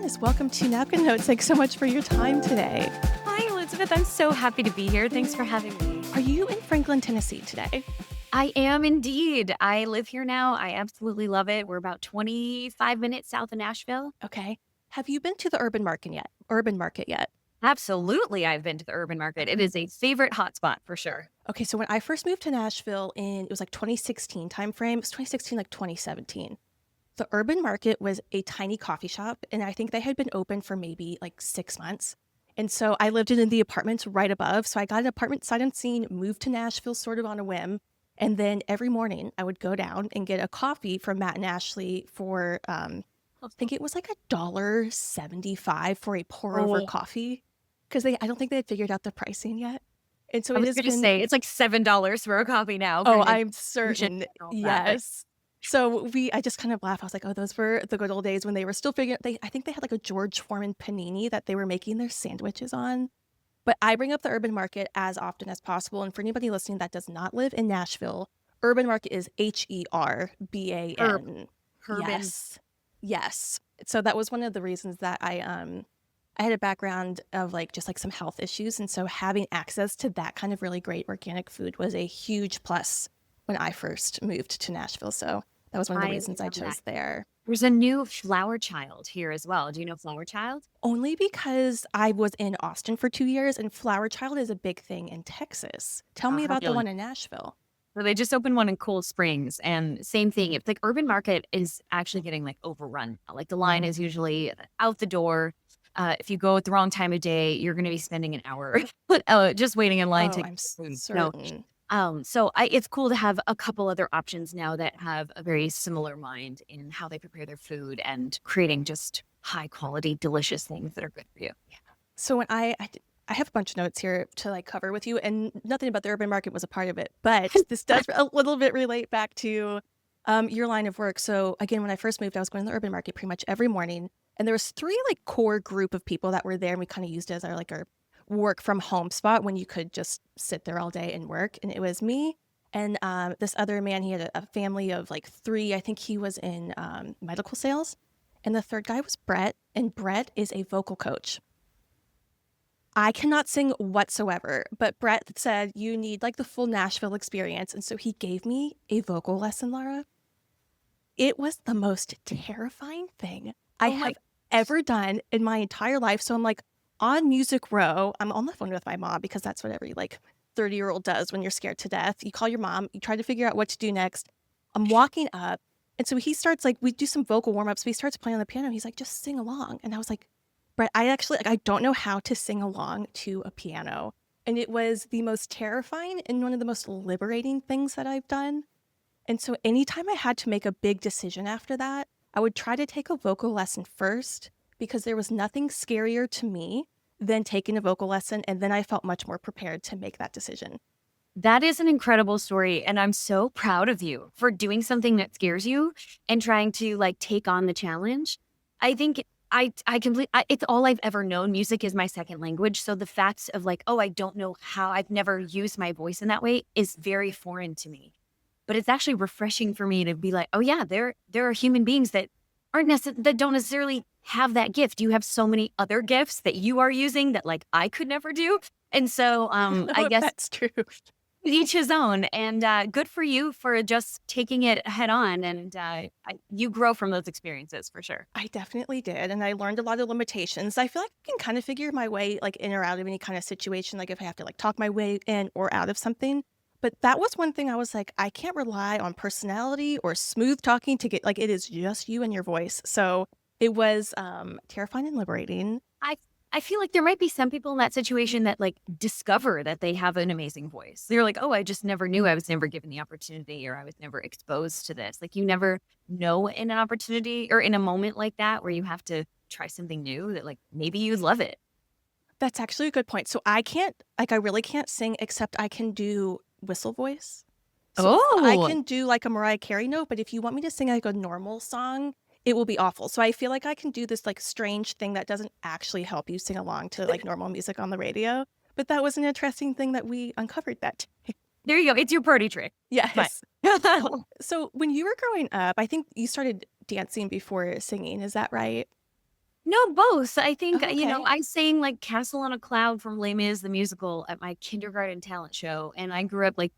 Osnes. Welcome to Napkin Notes. Thanks so much for your time today. Hi, Elizabeth. I'm so happy to be here. Thanks for having me. Are you in Franklin, Tennessee today? I am indeed. I live here now. I absolutely love it. We're about 25 minutes south of Nashville. Okay. Have you been to the urban market yet? Absolutely, I've been to the urban market. It is a favorite hotspot for sure. Okay, so when I first moved to Nashville it was like 2016 timeframe. It was 2016, like 2017. The urban market was a tiny coffee shop, and I think they had been open for maybe like 6 months. And so I lived in the apartments right above. So I got an apartment sight unseen, moved to Nashville sort of on a whim. And then every morning I would go down and get a coffee from Matt and Ashley for, I think it was like $1.75 for a pour over coffee. Because I don't think they had figured out the pricing yet. And so I was going to say it's like $7 for a coffee now. Oh, I'm certain. Yes. So I just kind of laugh. I was like, oh, those were the good old days when they were still figuring. I think they had like a George Foreman panini that they were making their sandwiches on. But I bring up the urban market as often as possible. And for anybody listening that does not live in Nashville, urban market is HERBAN. Urban. Yes. So that was one of the reasons that I had a background of like just like some health issues. And so having access to that kind of really great organic food was a huge plus when I first moved to Nashville. So that was one of the reasons I chose there. There's a new Flower Child here as well. Do you know Flower Child? Only because I was in Austin for 2 years, and Flower Child is a big thing in Texas. Tell me about the one in Nashville. So they just opened one in Cold Springs, and same thing. It's like urban market is actually getting like overrun. Like the line is usually out the door. If you go at the wrong time of day, you're going to be spending an hour just waiting in line to I'm food. certain. It's cool to have a couple other options now that have a very similar mind in how they prepare their food and creating just high quality, delicious things that are good for you. Yeah. So when I have a bunch of notes here to like cover with you, and nothing about the urban market was a part of it, but this does a little bit relate back to your line of work. So again, when I first moved, I was going to the urban market pretty much every morning, and there was 3 like core group of people that were there, and we kind of used it as our work from home spot when you could just sit there all day and work. And it was me and this other man. He had a family of like 3. I think he was in medical sales. And the third guy was Brett, and Brett is a vocal coach. I cannot sing whatsoever, but Brett said you need like the full Nashville experience. And so he gave me a vocal lesson, Laura. It was the most terrifying thing I have ever done in my entire life. So I'm like, on Music Row, I'm on the phone with my mom because that's what every like 30-year-old does when you're scared to death. You call your mom, you try to figure out what to do next. I'm walking up, and so he starts like, we do some vocal warm-ups, but he starts playing on the piano. He's like, just sing along. And I was like, Brett, I don't know how to sing along to a piano. And it was the most terrifying and one of the most liberating things that I've done. And so anytime I had to make a big decision after that, I would try to take a vocal lesson first, because there was nothing scarier to me than taking a vocal lesson. And then I felt much more prepared to make that decision. That is an incredible story. And I'm so proud of you for doing something that scares you and trying to like take on the challenge. I think it's all I've ever known. Music is my second language. So the fact of like, oh, I don't know how, I've never used my voice in that way is very foreign to me. But it's actually refreshing for me to be like, oh yeah, there are human beings that that don't necessarily have that gift. You have so many other gifts that you are using that like I could never do. And so I guess that's true. Each his own. And good for you for just taking it head on. And you grow from those experiences for sure. I definitely did. And I learned a lot of limitations. I feel like I can kind of figure my way like in or out of any kind of situation, like if I have to like talk my way in or out of something. But that was one thing I was like, I can't rely on personality or smooth talking to get, like, it is just you and your voice. So it was terrifying and liberating. I feel like there might be some people in that situation that like discover that they have an amazing voice. They're like, oh, I just never knew. I was never given the opportunity, or I was never exposed to this. Like you never know in an opportunity or in a moment like that where you have to try something new that like maybe you'd love it. That's actually a good point. So I really can't sing, except I can do whistle voice. So I can do like a Mariah Carey note, but if you want me to sing like a normal song, it will be awful. So I feel like I can do this like strange thing that doesn't actually help you sing along to like normal music on the radio. But that was an interesting thing that we uncovered that day. There you go. It's your party trick. Yes. So when you were growing up, I think you started dancing before singing. Is that right? No, both. I think, Oh, okay. I sang like Castle on a Cloud from Les Mis the musical at my kindergarten talent show. And I grew up like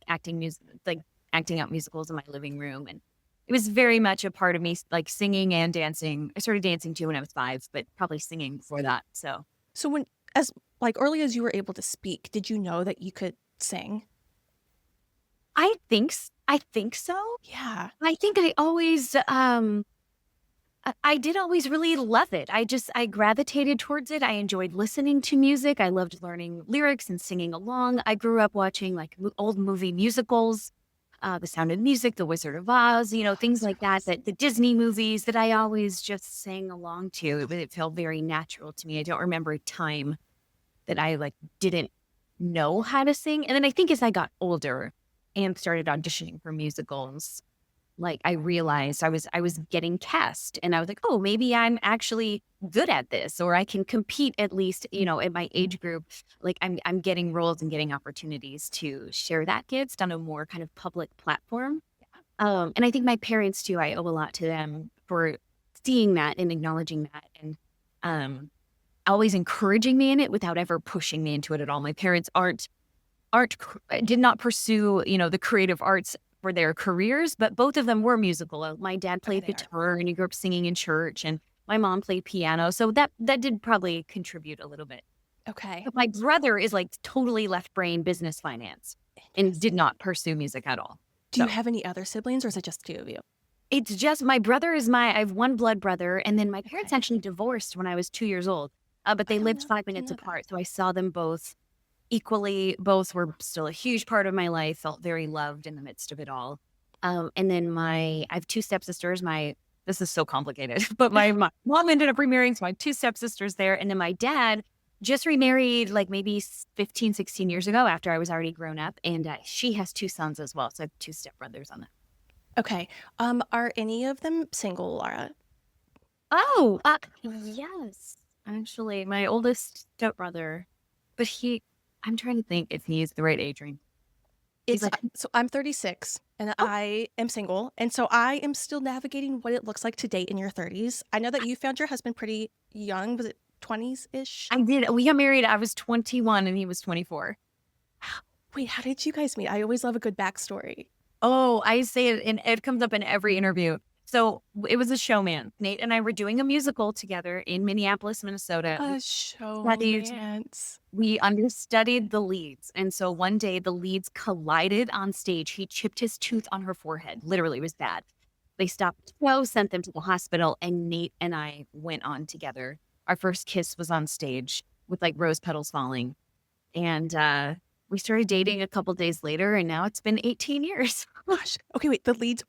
acting out musicals in my living room. And it was very much a part of me, like singing and dancing. I started dancing too when I was 5, but probably singing before that. So So when as like early as you were able to speak, did you know that you could sing? I think so. Yeah. I think I always, I did always really love it. I gravitated towards it. I enjoyed listening to music. I loved learning lyrics and singing along. I grew up watching like old movie musicals, The Sound of Music, The Wizard of Oz, things like that, that the Disney movies that I always just sang along to. It felt very natural to me. I don't remember a time that I like didn't know how to sing. And then I think as I got older and started auditioning for musicals, like I realized I was getting cast and I was like, oh, maybe I'm actually good at this, or I can compete at least, in my age group. Like I'm getting roles and getting opportunities to share that gift on a more kind of public platform. And I think my parents too, I owe a lot to them for seeing that and acknowledging that and always encouraging me in it without ever pushing me into it at all. My parents did not pursue, the creative arts for their careers, but both of them were musical. My dad Okay, played they are. guitar and he grew up singing in church, and my mom played piano. So that did probably contribute a little bit. Okay. But my brother is like totally left brain business finance and did not pursue music at all. Do you So have any other siblings or is it just two of you? it's just my brother I have one blood brother, and then my parents Okay. actually divorced when I was 2 years old. But I they don't lived know. 5 Didn't minutes know that. apart. So I saw them both equally. Both were still a huge part of my life, felt very loved in the midst of it all. And then I have 2 stepsisters. This is so complicated, but my mom ended up remarrying, so my 2 stepsisters there. And then my dad just remarried like maybe 15, 16 years ago after I was already grown up. And she has 2 sons as well. So I have 2 stepbrothers on that. Okay. Are any of them single, Laura? Oh, yes. Actually, my oldest stepbrother, but I'm trying to think if he's the right age range. He's It's like, so I'm 36 and oh, I am single, and so I am still navigating what it looks like to date in your 30s. I know that you found your husband pretty young. Was it 20s-ish? I did. We got married. I was 21 and he was 24. Wait, how did you guys meet? I always love a good backstory. Oh, I say it, and it comes up in every interview. So it was a showman. Nate and I were doing a musical together in Minneapolis, Minnesota. A Studied, showmance. we understudied the leads. And so one day the leads collided on stage. He chipped his tooth on her forehead. Literally, it was bad. They stopped the show, sent them to the hospital, and Nate and I went on together. Our first kiss was on stage with like rose petals falling. And we started dating a couple days later, and now it's been 18 years. Gosh. Okay, wait. The leads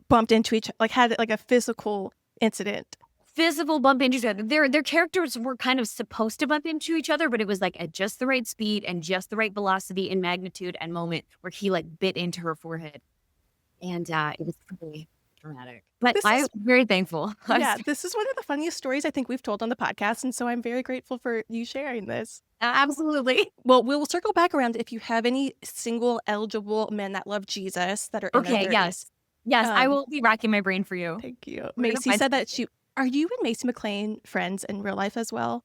bumped into each, like had like a physical incident. Physical bump into each other. Their characters were kind of supposed to bump into each other, but it was like at just the right speed and just the right velocity and magnitude and moment where he like bit into her forehead. And it was pretty dramatic. But This I'm is very thankful. Yeah, this is one of the funniest stories I think we've told on the podcast, and so I'm very grateful for you sharing this. Absolutely. Well, we'll circle back around if you have any single eligible men that love Jesus that are in their Okay, 30s. yes. Yes, I Um, will be racking my brain for you. Thank you. We're gonna Macy find said that something. are you and Macy McLean friends in real life as well?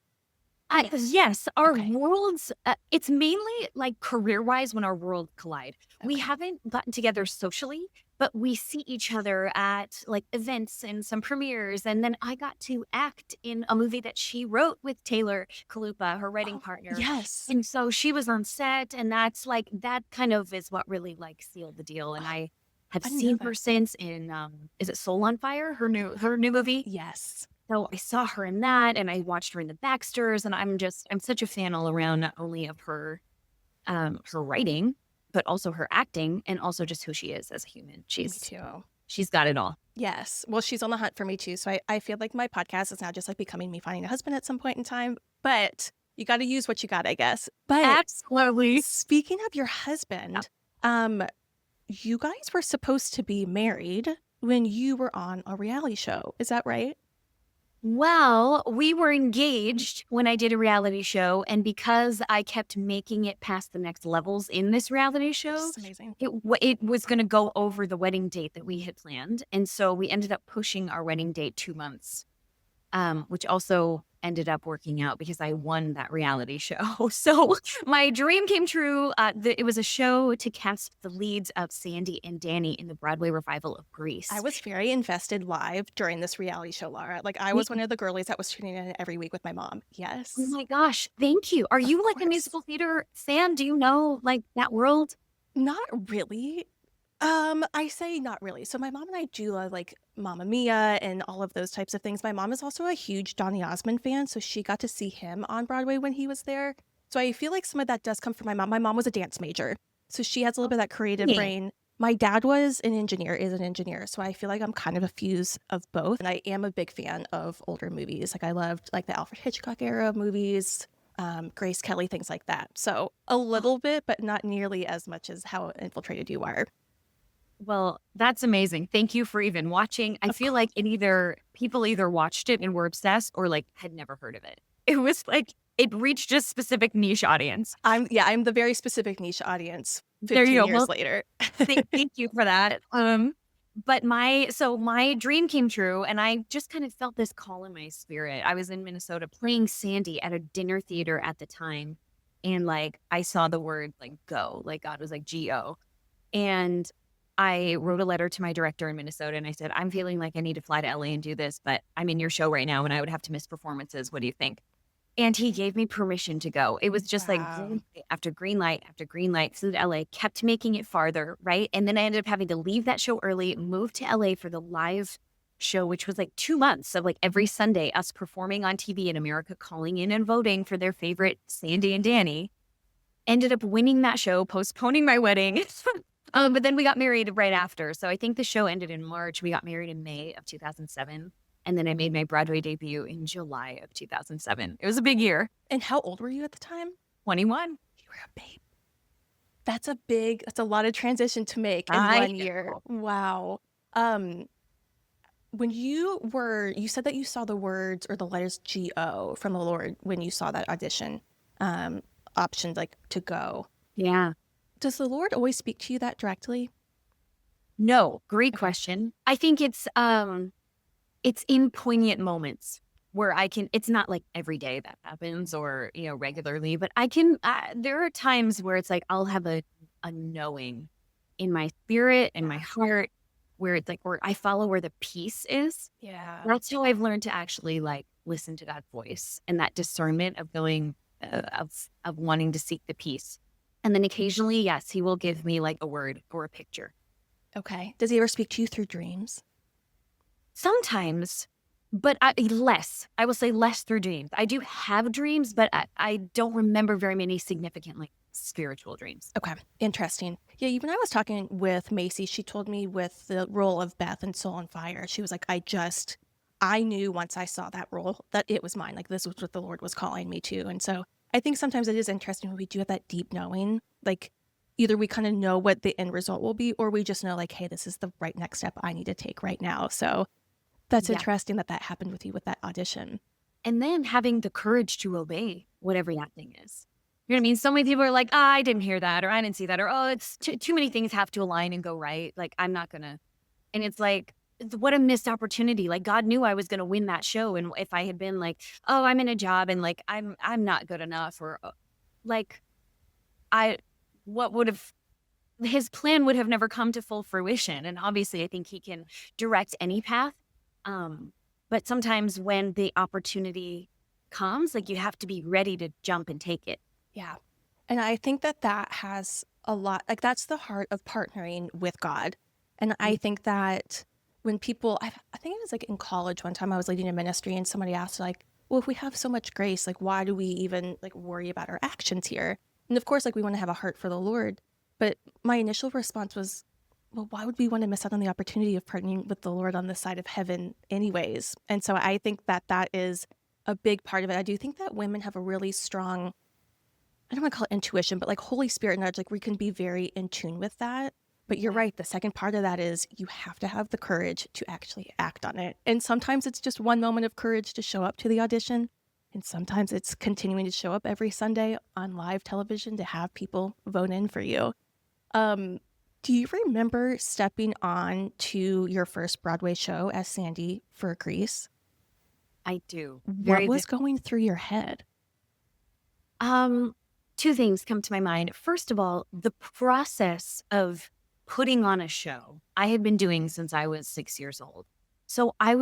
Yes, our Okay. worlds, it's mainly like career-wise when our worlds collide. We Okay. haven't gotten together socially, but we see each other at like events and some premieres. And then I got to act in a movie that she wrote with Taylor Kalupa, her writing Oh, partner. yes. And so she was on set, and that kind of is what really like sealed the deal. And I have I didn't know seen her that. since in is it Soul on Fire, her new movie? Yes. So I saw her in that, and I watched her in the Baxters, and I'm such a fan all around, not only of her her writing, but also her acting, and also just who she is as a human. Me too. She's got it all. Yes. Well, she's on the hunt for me too. So I feel like my podcast is now just like becoming me finding a husband at some point in time. But you got to use what you got, I guess. But Absolutely. speaking of your husband, you guys were supposed to be married when you were on a reality show. Is that right? Well, we were engaged when I did a reality show, and because I kept making it past the next levels in this reality show, This is amazing. it was going to go over the wedding date that we had planned, and so we ended up pushing our wedding date 2 months. which also ended up working out because I won that reality show. So my dream came true. It was a show to cast the leads of Sandy and Danny in the Broadway revival of I Grease. was very invested live during this reality show, Laura. Like, I was one of the girlies that was tuning in every week with my mom. Oh Yes, my gosh, thank you. Are of you like a course. musical theater fan? Do you know like that world? Not really. I say not really. So my mom and I do love like Mamma Mia and all of those types of things. My mom is also a huge Donny Osmond fan, so she got to see him on Broadway when he was there. So I feel like some of that does come from my mom. My mom was a dance major, so she has a little bit of that creative Yeah. brain. My dad was an engineer, is an engineer, so I feel like I'm kind of a fuse of both. And I am a big fan of older movies. Like I loved like the Alfred Hitchcock era movies, Grace Kelly, things like that. So a little bit, but not nearly as much as how infiltrated you are. Well, that's amazing. Thank you for even watching. I Of feel course. like people either watched it and were obsessed or like had never heard of it. It was like it reached a specific niche audience. I'm the very specific niche audience There you 15 go. years Well, later. thank you for that. But my dream came true and I just kind of felt this call in my spirit. I was in Minnesota playing Sandy at a dinner theater at the time. And like I saw the word like go, like God was like G-O. And I wrote a letter to my director in Minnesota and I said, I'm feeling like I need to fly to LA and do this, but I'm in your show right now and I would have to miss performances. What do you think? And he gave me permission to go. It was just like Wow. green light after green light, flew to LA, kept making it farther, right? And then I ended up having to leave that show early, move to LA for the live show, which was like 2 months of like every Sunday, us performing on TV in America, calling in and voting for their favorite Sandy and Danny. Ended up winning that show, postponing my wedding. But then we got married right after. So I think the show ended in March. We got married in May of 2007. And then I made my Broadway debut in July of 2007. It was a big year. And how old were you at the time? 21. You were a babe. That's a lot of transition to make in I 1 year. know. Wow. When you said that you saw the words or the letters G-O from the Lord when you saw that audition option, like to go. Yeah. Does the Lord always speak to you that directly? No, great Okay. question. I think it's in poignant moments where it's not like every day that happens or, regularly, but there are times where it's like, I'll have a knowing in my spirit and my heart where it's like, where I follow where the peace is. Yeah. That's how I've learned to actually like listen to God's voice and that discernment of going, of wanting to seek the peace. And then occasionally, yes, he will give me like a word or a picture. Okay. Does he ever speak to you through dreams? Sometimes, but less. I will say less through dreams. I do have dreams, but I don't remember very many significant like spiritual dreams. Okay, interesting. Yeah, when I was talking with Macy, she told me with the role of Beth in Soul on Fire, she was like, I knew once I saw that role that it was mine. Like this was what the Lord was calling me to. And so I think sometimes it is interesting when we do have that deep knowing, like either we kind of know what the end result will be, or we just know like, hey, this is the right next step I need to take right now. So that's Yeah. interesting that happened with you with that audition. And then having the courage to obey whatever that thing is. You know what I mean? So many people are like, I didn't hear that, or I didn't see that, or, it's too many things have to align and go right. Like, I'm not going to. And it's like, what a missed opportunity. Like, God knew I was going to win that show. And if I had been like, oh, I'm in a job and like, I'm not good enough, or like, his plan would have never come to full fruition. And obviously, I think he can direct any path. But sometimes when the opportunity comes, like you have to be ready to jump and take it. Yeah. And I think that has a lot, like that's the heart of partnering with God. And I think that when people, I think it was like in college one time I was leading a ministry and somebody asked like, well, if we have so much grace, like why do we even like worry about our actions here? And of course, like we want to have a heart for the Lord. But my initial response was, well, why would we want to miss out on the opportunity of partnering with the Lord on this side of heaven anyways? And so I think that is a big part of it. I do think that women have a really strong, I don't want to call it intuition, but like Holy Spirit nudge, like we can be very in tune with that. But you're right. The second part of that is you have to have the courage to actually act on it. And sometimes it's just one moment of courage to show up to the audition. And sometimes it's continuing to show up every Sunday on live television to have people vote in for you. Do you remember stepping on to your first Broadway show as Sandy for Grease? I do. What was going through your head? Two things come to my mind. First of all, the process of putting on a show I had been doing since I was 6 years old. So I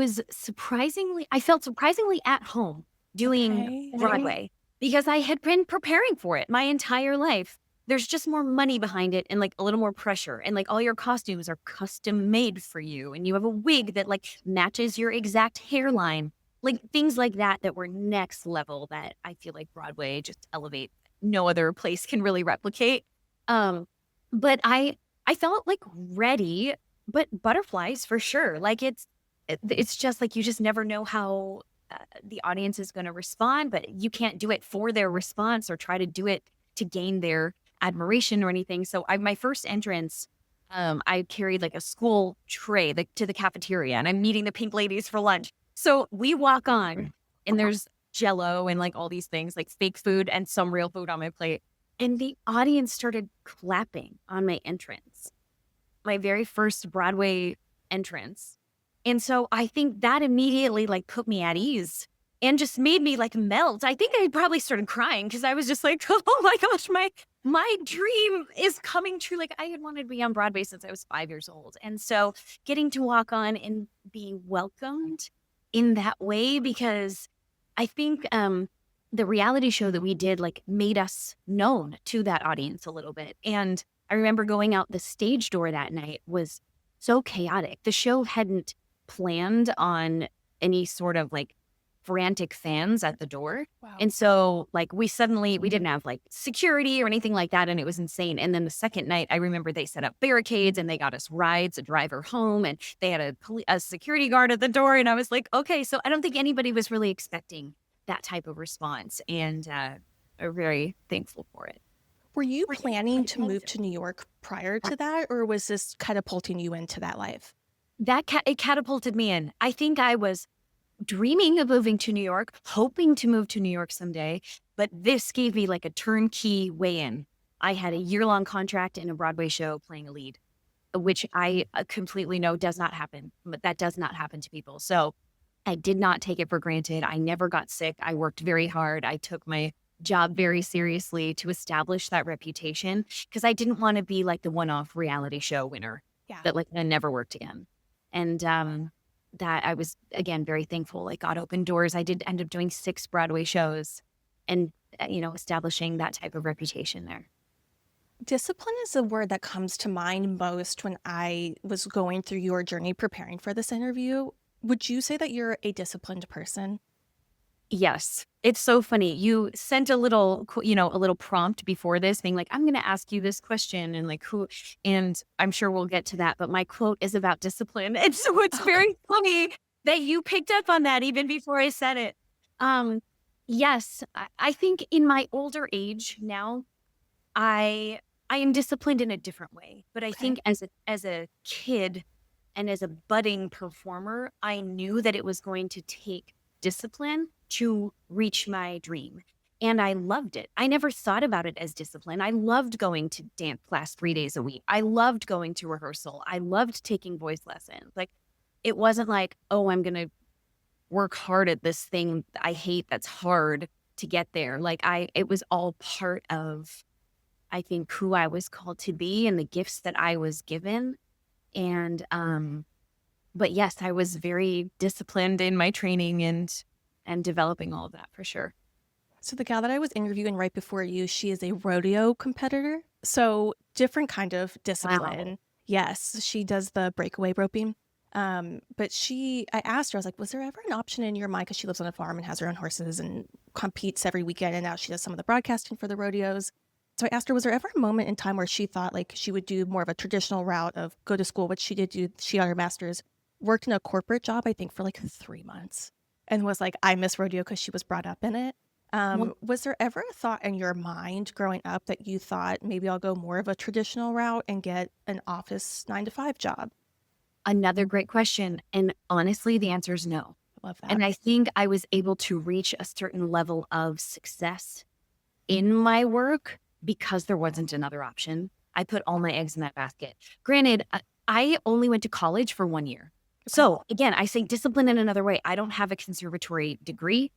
felt surprisingly at home doing Okay. Broadway because I had been preparing for it my entire life. There's just more money behind it and like a little more pressure. And like all your costumes are custom made for you. And you have a wig that like matches your exact hairline. Like things like that were next level that I feel like Broadway just elevate. No other place can really replicate. But I felt like ready, but butterflies for sure. Like it's just like you just never know how the audience is going to respond, but you can't do it for their response or try to do it to gain their admiration or anything. So my first entrance, I carried like a school tray to the cafeteria, and I'm meeting the pink ladies for lunch. So we walk on, and there's Jello and like all these things, like fake food and some real food on my plate. And the audience started clapping on my entrance, my very first Broadway entrance. And so I think that immediately like put me at ease and just made me like melt. I think I probably started crying because I was just like, oh my gosh, my dream is coming true. Like I had wanted to be on Broadway since I was 5 years old. And so getting to walk on and be welcomed in that way, because I think the reality show that we did like made us known to that audience a little bit. And I remember going out the stage door that night was so chaotic. The show hadn't planned on any sort of like frantic fans at the door. Wow. And so like we didn't have like security or anything like that. And it was insane. And then the second night, I remember they set up barricades and they got us rides, a driver home, and they had a security guard at the door. And I was like, okay, so I don't think anybody was really expecting that type of response. And I'm very thankful for it. Were you planning to move to New York prior to that, or was this catapulting you into that life? It catapulted me in. I think I was dreaming of moving to New York, hoping to move to New York someday, but this gave me like a turnkey way in. I had a year-long contract in a Broadway show playing a lead, which I completely know does not happen, but that does not happen to people. So I did not take it for granted. I never got sick. I worked very hard. I took my job very seriously to establish that reputation because I didn't want to be like the one-off reality show winner that like I never worked again. And that I was, again, very thankful. Like God opened doors. I did end up doing 6 Broadway shows and, establishing that type of reputation there. Discipline is a word that comes to mind most when I was going through your journey preparing for this interview. Would you say that you're a disciplined person? Yes. It's so funny. You sent a little prompt before this being like, I'm going to ask you this question and like who, and I'm sure we'll get to that. But my quote is about discipline. And so it's very funny that you picked up on that even before I said it. Yes, I think in my older age now, I am disciplined in a different way. But I think as a kid and as a budding performer, I knew that it was going to take discipline to reach my dream. And I loved it. I never thought about it as discipline. I loved going to dance class 3 days a week. I loved going to rehearsal. I loved taking voice lessons. Like, it wasn't like, oh, I'm going to work hard at this thing I hate that's hard to get there. Like, it was all part of, I think, who I was called to be and the gifts that I was given. And, but yes, I was very disciplined in my training and developing all of that for sure. So the gal that I was interviewing right before you, she is a rodeo competitor. So different kind of discipline. Wow. Yes, she does the breakaway roping. But I asked her, I was like, was there ever an option in your mind? Because she lives on a farm and has her own horses and competes every weekend. And now she does some of the broadcasting for the rodeos. So I asked her, was there ever a moment in time where she thought like she would do more of a traditional route of go to school, which she did do. She got her master's, worked in a corporate job, I think for like 3 months, and was like, I miss rodeo because she was brought up in it. Was there ever a thought in your mind growing up that you thought maybe I'll go more of a traditional route and get an office 9-to-5 job? Another great question. And honestly, the answer is no. I love that. And I think I was able to reach a certain level of success in my work because there wasn't another option. I put all my eggs in that basket. Granted, I only went to college for 1 year. Okay. So again, I say discipline in another way. I don't have a conservatory degree,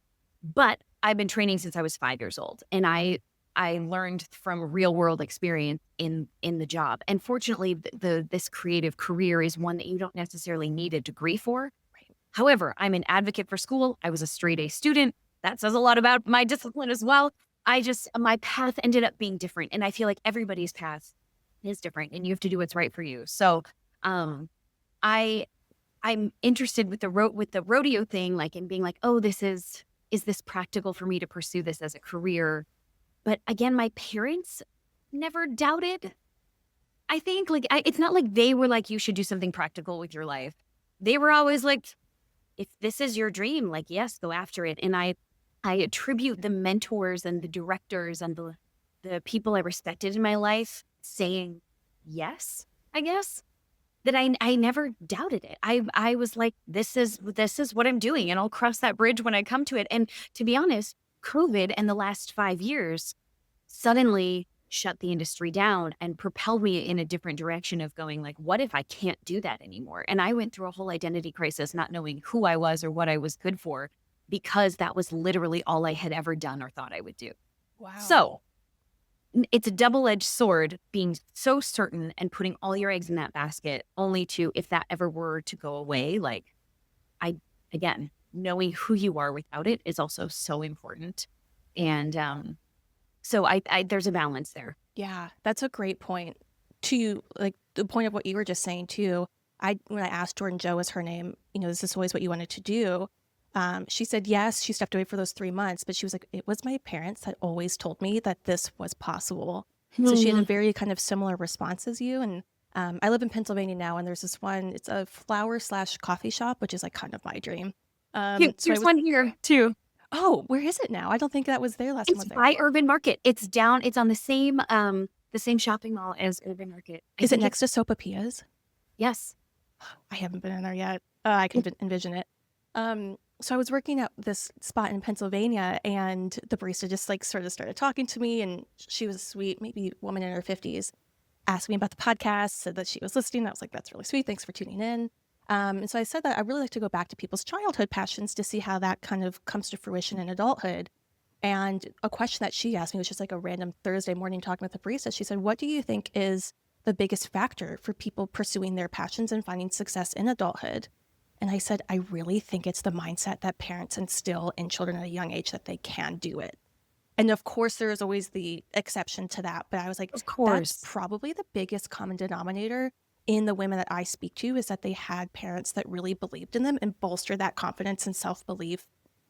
but I've been training since I was 5 years old, and I learned from real world experience in the job. And fortunately, this creative career is one that you don't necessarily need a degree for. Right. However, I'm an advocate for school. I was a straight A student. That says a lot about my discipline as well. My path ended up being different, and I feel like everybody's path is different, and you have to do what's right for you. So, um, I I'm interested with the rodeo thing, like, and being like, oh, is this practical for me to pursue this as a career? But again, my parents never doubted. I think like it's not like they were like, you should do something practical with your life. They were always like, if this is your dream, like, yes, go after it. And I attribute the mentors and the directors and the people I respected in my life saying yes, I guess, that I never doubted it. I was like, this is what I'm doing, and I'll cross that bridge when I come to it. And to be honest, COVID and the last 5 years suddenly shut the industry down and propelled me in a different direction of going like, what if I can't do that anymore? And I went through a whole identity crisis, not knowing who I was or what I was good for, because that was literally all I had ever done or thought I would do. Wow. So it's a double-edged sword, being so certain and putting all your eggs in that basket, only to, if that ever were to go away, like, again, knowing who you are without it is also so important. And so there's a balance there. Yeah, that's a great point. To like the point of what you were just saying too, when I asked Jordan Jo was her name, is this always what you wanted to do? She said yes, she stepped away for those 3 months, but she was like, it was my parents that always told me that this was possible. So she had a very kind of similar response as you. And I live in Pennsylvania now, and there's this one, it's a flower/coffee shop, which is like kind of my dream. There's one here too. Oh, where is it now? I don't think that was there last time I was It's there. by Urban Market. It's on the same shopping mall as Urban Market. Is it next to Sopapia's? Yes. I haven't been in there yet. I can envision it. So I was working at this spot in Pennsylvania, and the barista just like sort of started talking to me, and she was a sweet, maybe woman in her 50s, asked me about the podcast, said that she was listening. I was like, that's really sweet. Thanks for tuning in. And so I said that I really like to go back to people's childhood passions to see how that kind of comes to fruition in adulthood. And a question that she asked me was just like a random Thursday morning talking with the barista. She said, what do you think is the biggest factor for people pursuing their passions and finding success in adulthood? And I said, I really think it's the mindset that parents instill in children at a young age that they can do it. And of course, there is always the exception to that. But I was like, Of course. that's probably the biggest common denominator in the women that I speak to, is that they had parents that really believed in them and bolstered that confidence and self-belief,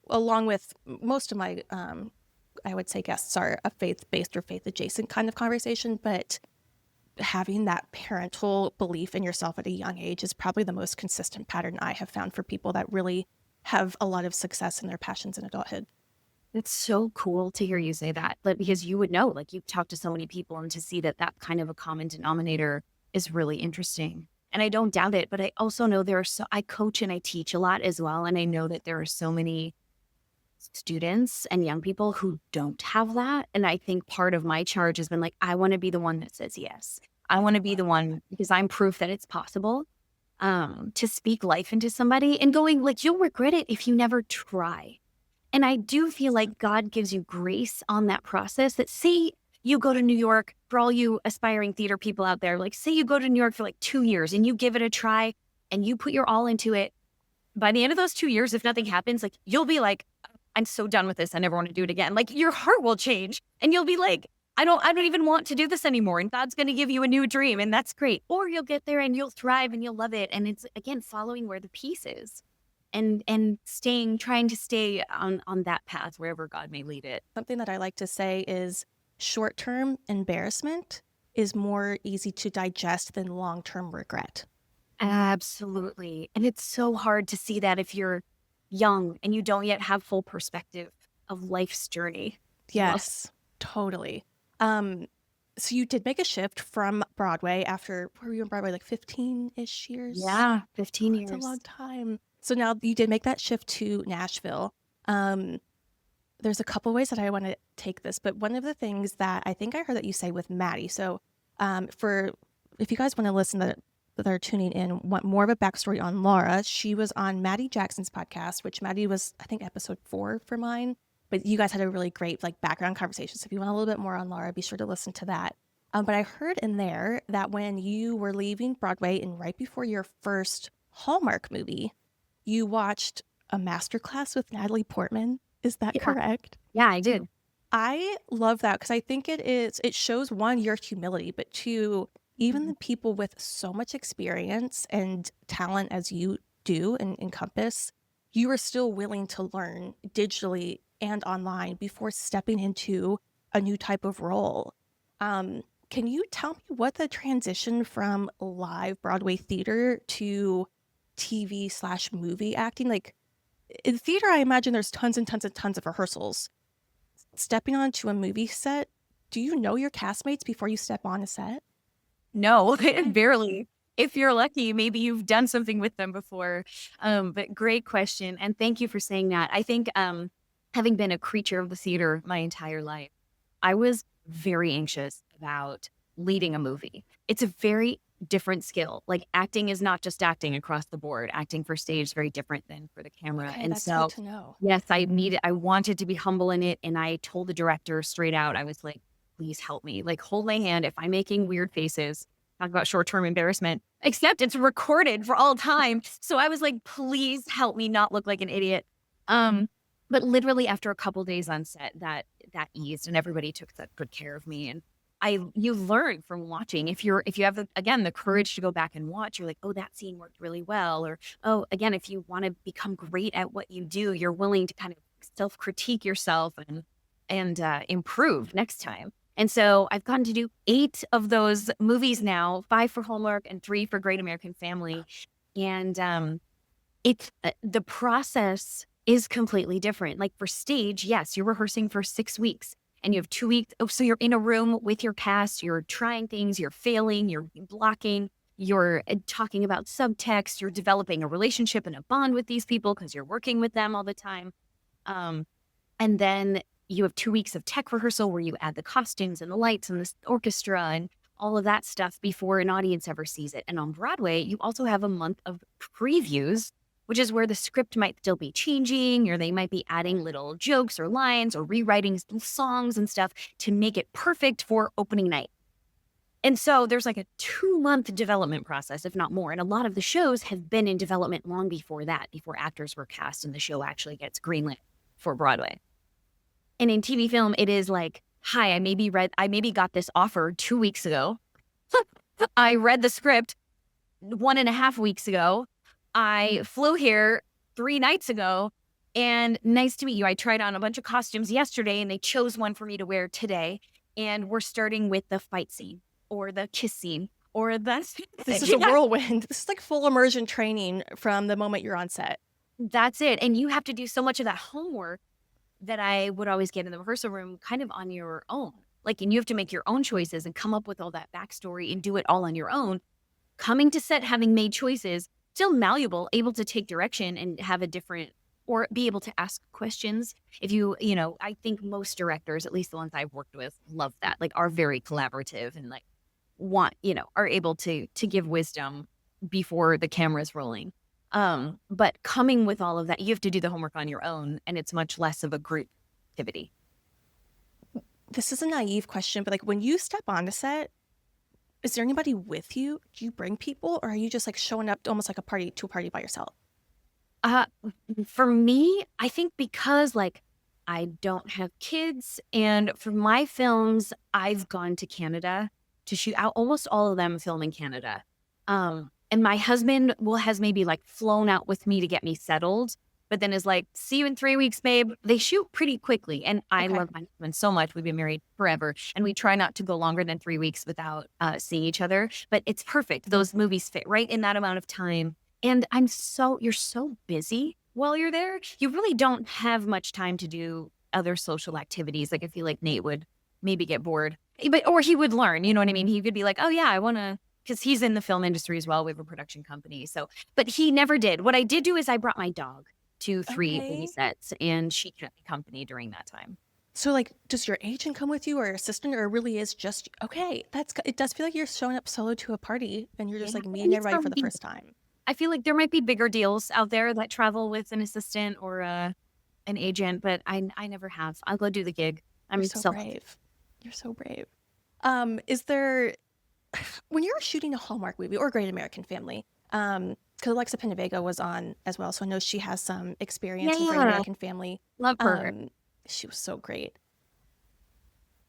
along with most of my, I would say guests are a faith-based or faith-adjacent kind of conversation, but having that parental belief in yourself at a young age is probably the most consistent pattern I have found for people that really have a lot of success in their passions in adulthood. It's so cool to hear you say that, but because you would know, like, you've talked to so many people, and to see that kind of a common denominator is really interesting. And I don't doubt it, but I also know I coach and I teach a lot as well. And I know that there are so many students and young people who don't have that. And I think part of my charge has been like, I want to be the one that says yes. I want to be the one, because I'm proof that it's possible, to speak life into somebody, and going like, you'll regret it if you never try. And I do feel like God gives you grace on that process. That, say you go to New York, for all you aspiring theater people out there, like, say you go to New York for like 2 years and you give it a try and you put your all into it. By the end of those 2 years, if nothing happens, like, you'll be like, I'm so done with this. I never want to do it again. Like, your heart will change, and you'll be like, I don't even want to do this anymore. And God's going to give you a new dream, and that's great. Or you'll get there and you'll thrive and you'll love it. And it's, again, following where the peace is, and trying to stay on that path wherever God may lead it. Something that I like to say is short-term embarrassment is more easy to digest than long-term regret. Absolutely. And it's so hard to see that if you're young and you don't yet have full perspective of life's journey. Yes, totally. So you did make a shift from Broadway after, were you on Broadway like 15-ish years? Yeah, 15 years. That's a long time. So now you did make that shift to Nashville. There's a couple ways that I want to take this, but one of the things that I think I heard that you say with Maddie. So if you guys want to listen to that are tuning in want more of a backstory on Laura, she was on Maddie Jackson's podcast, which Maddie was, I think, episode 4 for mine. But you guys had a really great like background conversation. So if you want a little bit more on Laura, be sure to listen to that. But I heard in there that when you were leaving Broadway and right before your first Hallmark movie, you watched a masterclass with Natalie Portman. Is that correct? Yeah, I did. I love that because I think it shows, one, your humility, but two, even the people with so much experience and talent as you do and encompass, you are still willing to learn digitally and online before stepping into a new type of role. Can you tell me what the transition from live Broadway theater to TV/movie acting, like in theater, I imagine there's tons and tons and tons of rehearsals. Stepping onto a movie set, do you know your castmates before you step on a set? No, barely. If you're lucky, maybe you've done something with them before. But great question. And thank you for saying that. I think having been a creature of the theater my entire life, I was very anxious about leading a movie. It's a very different skill. Like acting is not just acting across the board. Acting for stage is very different than for the camera. Okay, and that's so good to know. yes, I wanted to be humble in it. And I told the director straight out, I was like, please help me. Like, hold my hand. If I'm making weird faces, talk about short-term embarrassment, except it's recorded for all time. So I was like, please help me not look like an idiot. But literally after a couple days on set, that eased and everybody took such good care of me. And you learn from watching. If you have the courage to go back and watch, you're like, oh, that scene worked really well. Or, oh, again, if you want to become great at what you do, you're willing to kind of self-critique yourself and improve next time. And so I've gotten to do 8 of those movies now, 5 for Hallmark and 3 for Great American Family. And it's the process is completely different. Like for stage, yes, you're rehearsing for 6 weeks. And you have 2 weeks. Oh, so you're in a room with your cast, you're trying things, you're failing, you're blocking, you're talking about subtext, you're developing a relationship and a bond with these people because you're working with them all the time. And then you have 2 weeks of tech rehearsal where you add the costumes and the lights and the orchestra and all of that stuff before an audience ever sees it. And on Broadway, you also have a month of previews, which is where the script might still be changing, or they might be adding little jokes or lines or rewriting songs and stuff to make it perfect for opening night. And so there's like a 2-month development process, if not more. And a lot of the shows have been in development long before that, before actors were cast and the show actually gets greenlit for Broadway. And in TV film, it is like, hi, I maybe got this offer 2 weeks ago. I read the script 1.5 weeks ago. I flew here 3 nights ago and nice to meet you. I tried on a bunch of costumes yesterday and they chose one for me to wear today. And we're starting with the fight scene or the kiss scene or the... This is a whirlwind. This is like full immersion training from the moment you're on set. That's it. And you have to do so much of that homework that I would always get in the rehearsal room kind of on your own. Like, and you have to make your own choices and come up with all that backstory and do it all on your own. Coming to set, having made choices, still malleable, able to take direction and have a different, or be able to ask questions. If I think most directors, at least the ones I've worked with, love that, like are very collaborative and like are able to give wisdom before the camera's rolling. But coming with all of that, you have to do the homework on your own and it's much less of a group activity. This is a naive question, but like when you step on a set, is there anybody with you? Do you bring people or are you just like showing up almost like a party by yourself? For me, I think because like I don't have kids and for my films, I've gone to Canada to shoot out almost all of them film in Canada. And my husband has maybe like flown out with me to get me settled, but then is like, see you in 3 weeks, babe. They shoot pretty quickly. And I love my husband so much. We've been married forever. And we try not to go longer than 3 weeks without seeing each other. But it's perfect. Those movies fit right in that amount of time. And you're so busy while you're there. You really don't have much time to do other social activities. Like I feel like Nate would maybe get bored, or he would learn, you know what I mean? He could be like, oh yeah, I want to, because he's in the film industry as well. We have a production company. So, but he never did. What I did do is I brought my dog to 3 movie sets and she kept me company during that time. So, like, does your agent come with you or assistant, or it really is just okay? It does feel like you're showing up solo to a party and you're Yeah, just like and meeting it's everybody for for the me. first time. I feel like there might be bigger deals out there that travel with an assistant or an agent, but I never have. I'll go do the gig. You're I'm so self. brave. You're so brave. Is there when you're shooting a Hallmark movie or a Great American Family? Because Alexa Penavega was on as well, so I know she has some experience in Great Yeah, American Family. love her. Um, she was so great.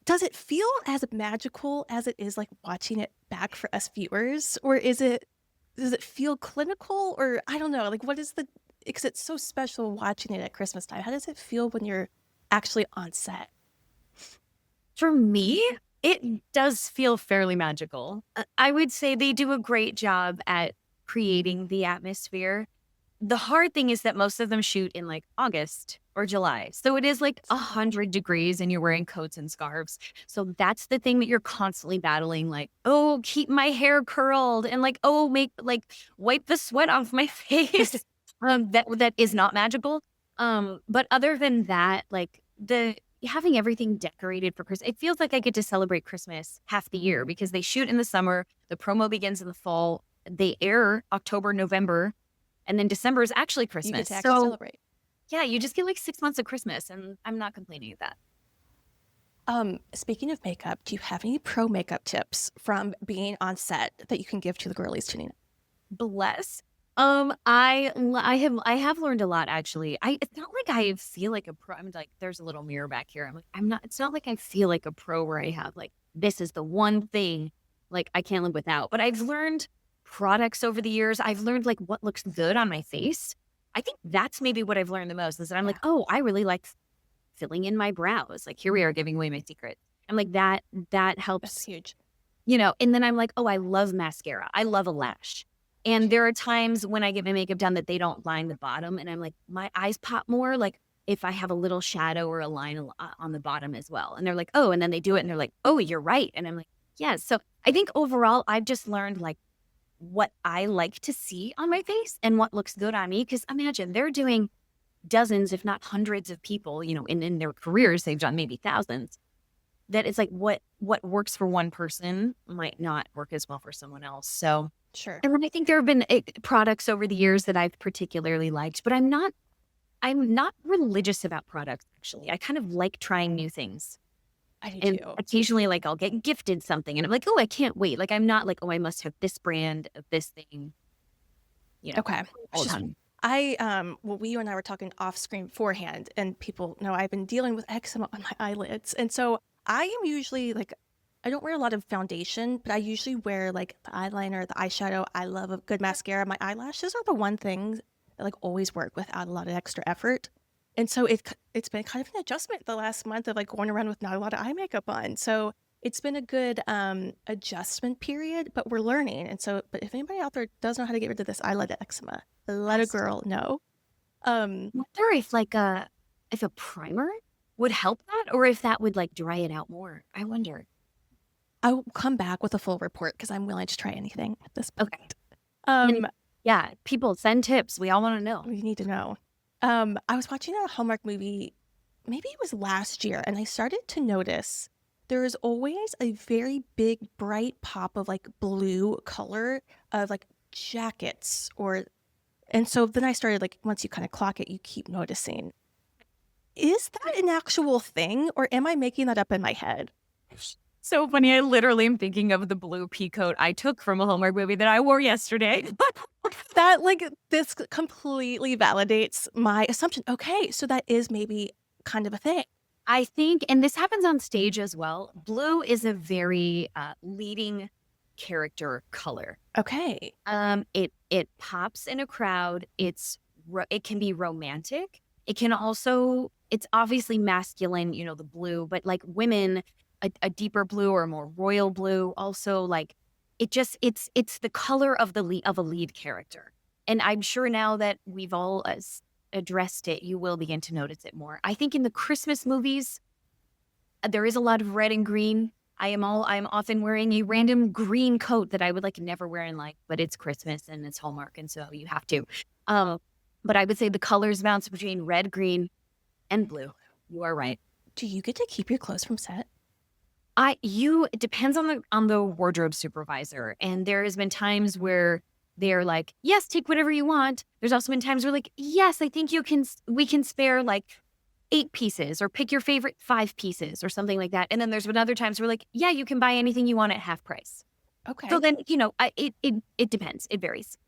Does it feel as magical as it is like watching it back for us viewers, or does it feel clinical, or I don't know, like what is the because it's so special watching it at Christmas time. How does it feel when you're actually on set? For me, it does feel fairly magical. I would say they do a great job at creating the atmosphere. The hard thing is that most of them shoot in like August or July. So it is like 100 degrees and you're wearing coats and scarves. So that's the thing that you're constantly battling. Like, oh, keep my hair curled and like, oh, make like wipe the sweat off my face. That is not magical. But other than that, like the having everything decorated for Christmas, it feels like I get to celebrate Christmas half the year because they shoot in the summer, the promo begins in the fall, they air October, November, and then December is actually You get Christmas. to actually So celebrate. yeah, you just get like 6 months of Christmas, and I'm not complaining at that. Speaking of makeup, do you have any pro makeup tips from being on set that you can give to the girlies tuning in? Bless. I have learned a lot actually. It's not like I feel like a pro. I'm like, there's a little mirror back here. I'm like, I'm not. It's not like I feel like a pro where I have like this is the one thing like I can't live without. But I've learned products over the years. I've learned like what looks good on my face. I think that's maybe what I've learned the most is that I'm like, oh, I really like filling in my brows. Like here we are giving away my secret. I'm like that That's helps, huge. and then I'm like, oh, I love mascara. I love a lash. And there are times when I get my makeup done that they don't line the bottom. And I'm like, my eyes pop more like if I have a little shadow or a line on the bottom as well. And they're like, oh, and then they do it and they're like, oh, you're right. And I'm like, yes. So I think overall, I've just learned like what I like to see on my face and what looks good on me. Cause imagine they're doing dozens, if not hundreds of people, in their careers, they've done maybe thousands. That it's like what works for one person might not work as well for someone else. So, Sure. and then I think there have been products over the years that I've particularly liked, but I'm not religious about products actually. I kind of like trying new things. I do And too. occasionally like I'll get gifted something and I'm like, "Oh, I can't wait." Like I'm not like, "Oh, I must have this brand of this thing." Okay. All It's the just time. you and I were talking off screen beforehand, and people know I've been dealing with eczema on my eyelids. And so I am usually like, I don't wear a lot of foundation, but I usually wear like the eyeliner, the eyeshadow. I love a good mascara. My eyelashes are the one thing that like always work without a lot of extra effort. And so it's been kind of an adjustment the last month of like going around with not a lot of eye makeup on. So it's been a good adjustment period, but we're learning. And so, but if anybody out there does know how to get rid of this eyelid eczema, let a Yes. girl know. Um, I wonder if a primer would help that or if that would like dry it out more. I wonder. I will come back with a full report because I'm willing to try anything at this point. Okay. Um, And yeah, people send tips. We all want to know. we need to know. I was watching a Hallmark movie, maybe it was last year, and I started to notice there is always a very big, bright pop of like blue color of like jackets and so then I started like, once you kind of clock it, you keep noticing. Is that an actual thing or am I making that up in my head? So funny. I literally am thinking of the blue pea coat I took from a Hallmark movie that I wore yesterday. That like this completely validates my assumption. Okay, so that is maybe kind of a thing. I think, and this happens on stage as well, blue is a very leading character color. Okay. It pops in a crowd. It can be romantic. It's obviously masculine, the blue, but like women, a deeper blue or a more royal blue, also like it's the color of of a lead character. And I'm sure now that we've all addressed it, you will begin to notice it more. I think in the Christmas movies, there is a lot of red and green. I'm often wearing a random green coat that I would like never wear in life, but it's Christmas and it's Hallmark, and so you have to. But I would say the colors bounce between red, green, and blue. You are right. Do you get to keep your clothes from set? It depends on the wardrobe supervisor. And there has been times where they're like, yes, take whatever you want. There's also been times where like, yes, I think we can spare like 8 pieces or pick your favorite 5 pieces or something like that. And then there's been other times where like, yeah, you can buy anything you want at half price. Okay. So then, it depends. It varies.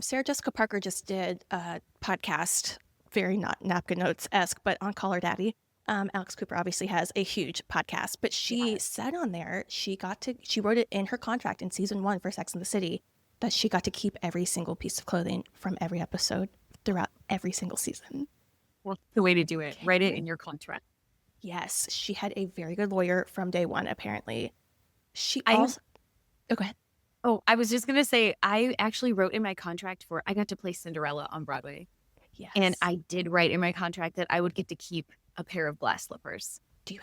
Sarah Jessica Parker just did a podcast, very not napkin notes-esque, but on Call Her Daddy. Alex Cooper obviously has a huge podcast, but she said on there she wrote it in her contract in season 1 for Sex and the City that she got to keep every single piece of clothing from every episode throughout every single season. Well, the way to do it, write it in your contract. Yes, she had a very good lawyer from day one, apparently. Oh, go ahead. Oh, I was just going to say, I actually wrote in my contract I got to play Cinderella on Broadway. Yes. And I did write in my contract that I would get to keep a pair of glass slippers.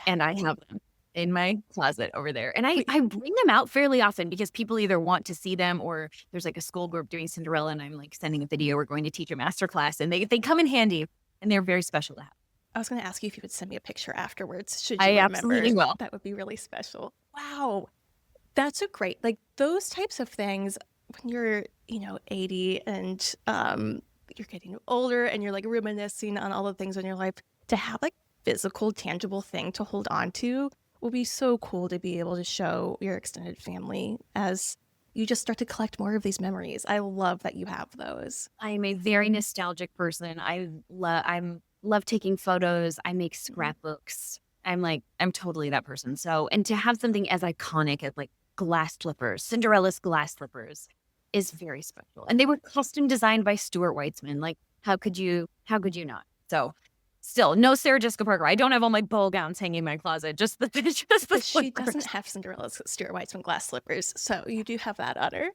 And I have them in my closet over there. And I bring them out fairly often because people either want to see them or there's like a school group doing Cinderella and I'm like sending a video. We're going to teach a master class and they come in handy and they're very special to have. I was going to ask you if you would send me a picture afterwards. Should you I remember? Absolutely will. That would be really special. Wow. That's a great, like those types of things when you're, 80 and you're getting older and you're like reminiscing on all the things in your life, to have like physical, tangible thing to hold on to will be so cool to be able to show your extended family as you just start to collect more of these memories. I love that you have those. I'm a very nostalgic person. I love taking photos. I make scrapbooks. I'm totally that person. So, and to have something as iconic as like glass slippers, Cinderella's glass slippers is very special. And they were custom designed by Stuart Weitzman. Like, how could you not? So still, no Sarah Jessica Parker. I don't have all my ball gowns hanging in my closet. Just the But she doesn't have Cinderella's Stuart Weitzman glass slippers. So you do have that on her.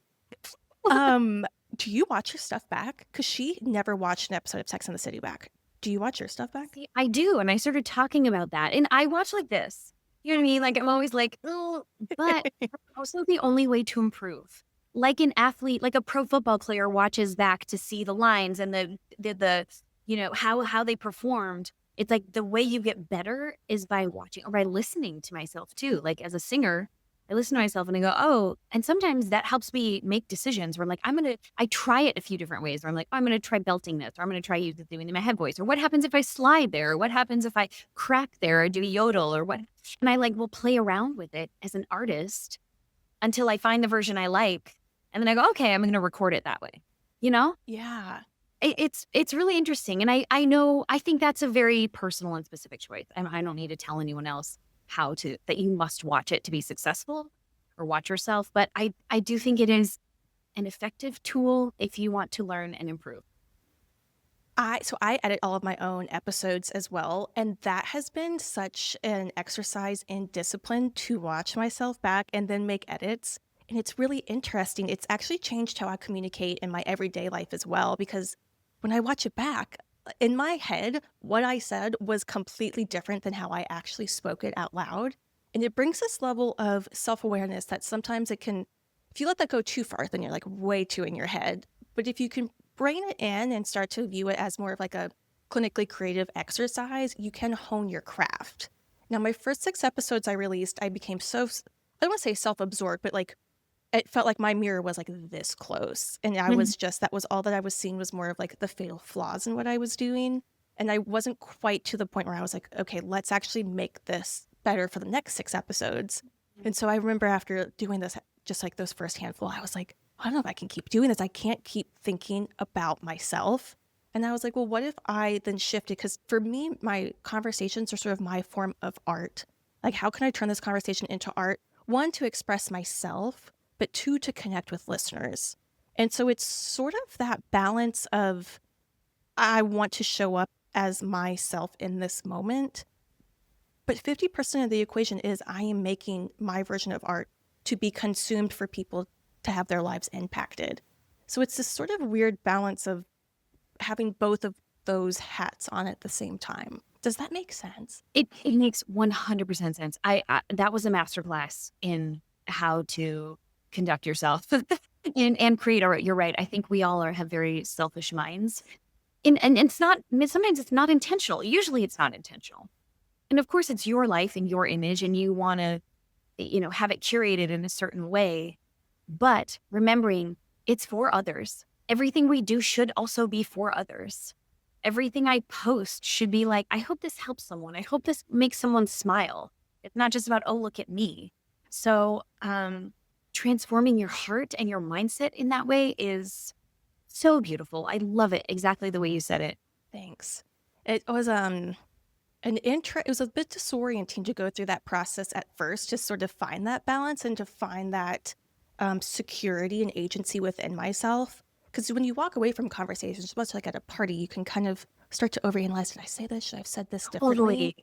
Do you watch her stuff back? Because she never watched an episode of Sex and the City back. Do you watch your stuff back? See, I do. And I started talking about that. And I watch like this. You know what I mean? Like, I'm always like, oh, but also the only way to improve. Like an athlete, like a pro football player watches back to see the lines and the how they performed. It's like the way you get better is by watching or by listening to myself too. Like as a singer, I listen to myself and I go, oh, and sometimes that helps me make decisions where I'm like, I try it a few different ways where I'm like, oh, I'm going to try belting this, or I'm going to try doing my head voice, or what happens if I slide there? Or what happens if I crack there or do a yodel or what? And I will play around with it as an artist until I find the version I like. And then I go, okay, I'm going to record it that way. Yeah. It's really interesting. And I think that's a very personal and specific choice. I don't need to tell anyone else that you must watch it to be successful or watch yourself. But I do think it is an effective tool if you want to learn and improve. So I edit all of my own episodes as well. And that has been such an exercise in discipline to watch myself back and then make edits. And it's really interesting. It's actually changed how I communicate in my everyday life as well, because when I watch it back, in my head, what I said was completely different than how I actually spoke it out loud. And it brings this level of self-awareness that sometimes if you let that go too far, then you're like way too in your head. But if you can bring it in and start to view it as more of like a clinically creative exercise, you can hone your craft. Now, my first 6 episodes I released, I became so, I don't want to say self-absorbed, but like it felt like my mirror was like this close. And I was that was all that I was seeing was more of like the fatal flaws in what I was doing. And I wasn't quite to the point where I was like, okay, let's actually make this better for the next 6 episodes. And so I remember after doing this, just like those first handful, I was like, I don't know if I can keep doing this. I can't keep thinking about myself. And I was like, well, what if I then shifted? Because for me, my conversations are sort of my form of art. Like, how can I turn this conversation into art? 1, to express myself, but 2, to connect with listeners. And so it's sort of that balance of I want to show up as myself in this moment. But 50% of the equation is I am making my version of art to be consumed for people to have their lives impacted. So it's this sort of weird balance of having both of those hats on at the same time. Does that make sense? It makes 100% sense. That was a masterclass in how to conduct yourself and create art. You're right. I think we all have very selfish minds. And it's not, sometimes it's not intentional. Usually it's not intentional. And of course, it's your life and your image, and you want to, have it curated in a certain way. But remembering it's for others. Everything we do should also be for others. Everything I post should be like, I hope this helps someone. I hope this makes someone smile. It's not just about, oh, look at me. So transforming your heart and your mindset in that way is so beautiful. I love it exactly the way you said it. Thanks. It was it was a bit disorienting to go through that process at first, to sort of find that balance and to find that security and agency within myself. Because when you walk away from conversations, much like at a party, you can kind of start to overanalyze, did I say this? Should I have said this differently? Totally.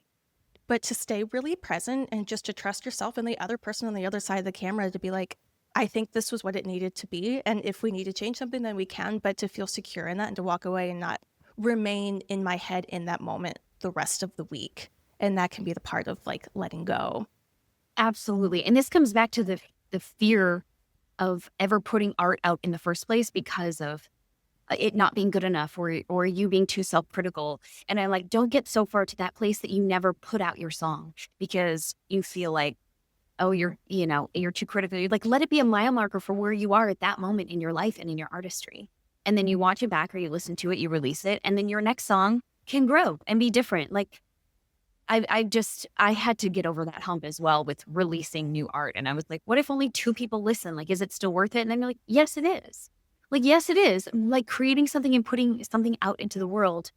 But to stay really present and just to trust yourself and the other person on the other side of the camera, to be like, I think this was what it needed to be. And if we need to change something, then we can. But to feel secure in that and to walk away and not remain in my head in that moment the rest of the week. And that can be the part of like letting go. Absolutely. And this comes back to the fear of ever putting art out in the first place because of it not being good enough or you being too self-critical. And I'm like, don't get so far to that place that you never put out your song because you feel like, oh, you're too critical. You're like, let it be a mile marker for where you are at that moment in your life and in your artistry. And then you watch it back or you listen to it, you release it, and then your next song can grow and be different. Like I had to get over that hump as well with releasing new art. And I was like, what if only 2 people listen? Like, is it still worth it? And then you're like, yes, it is. Like, yes, it is. Like creating something and putting something out into the world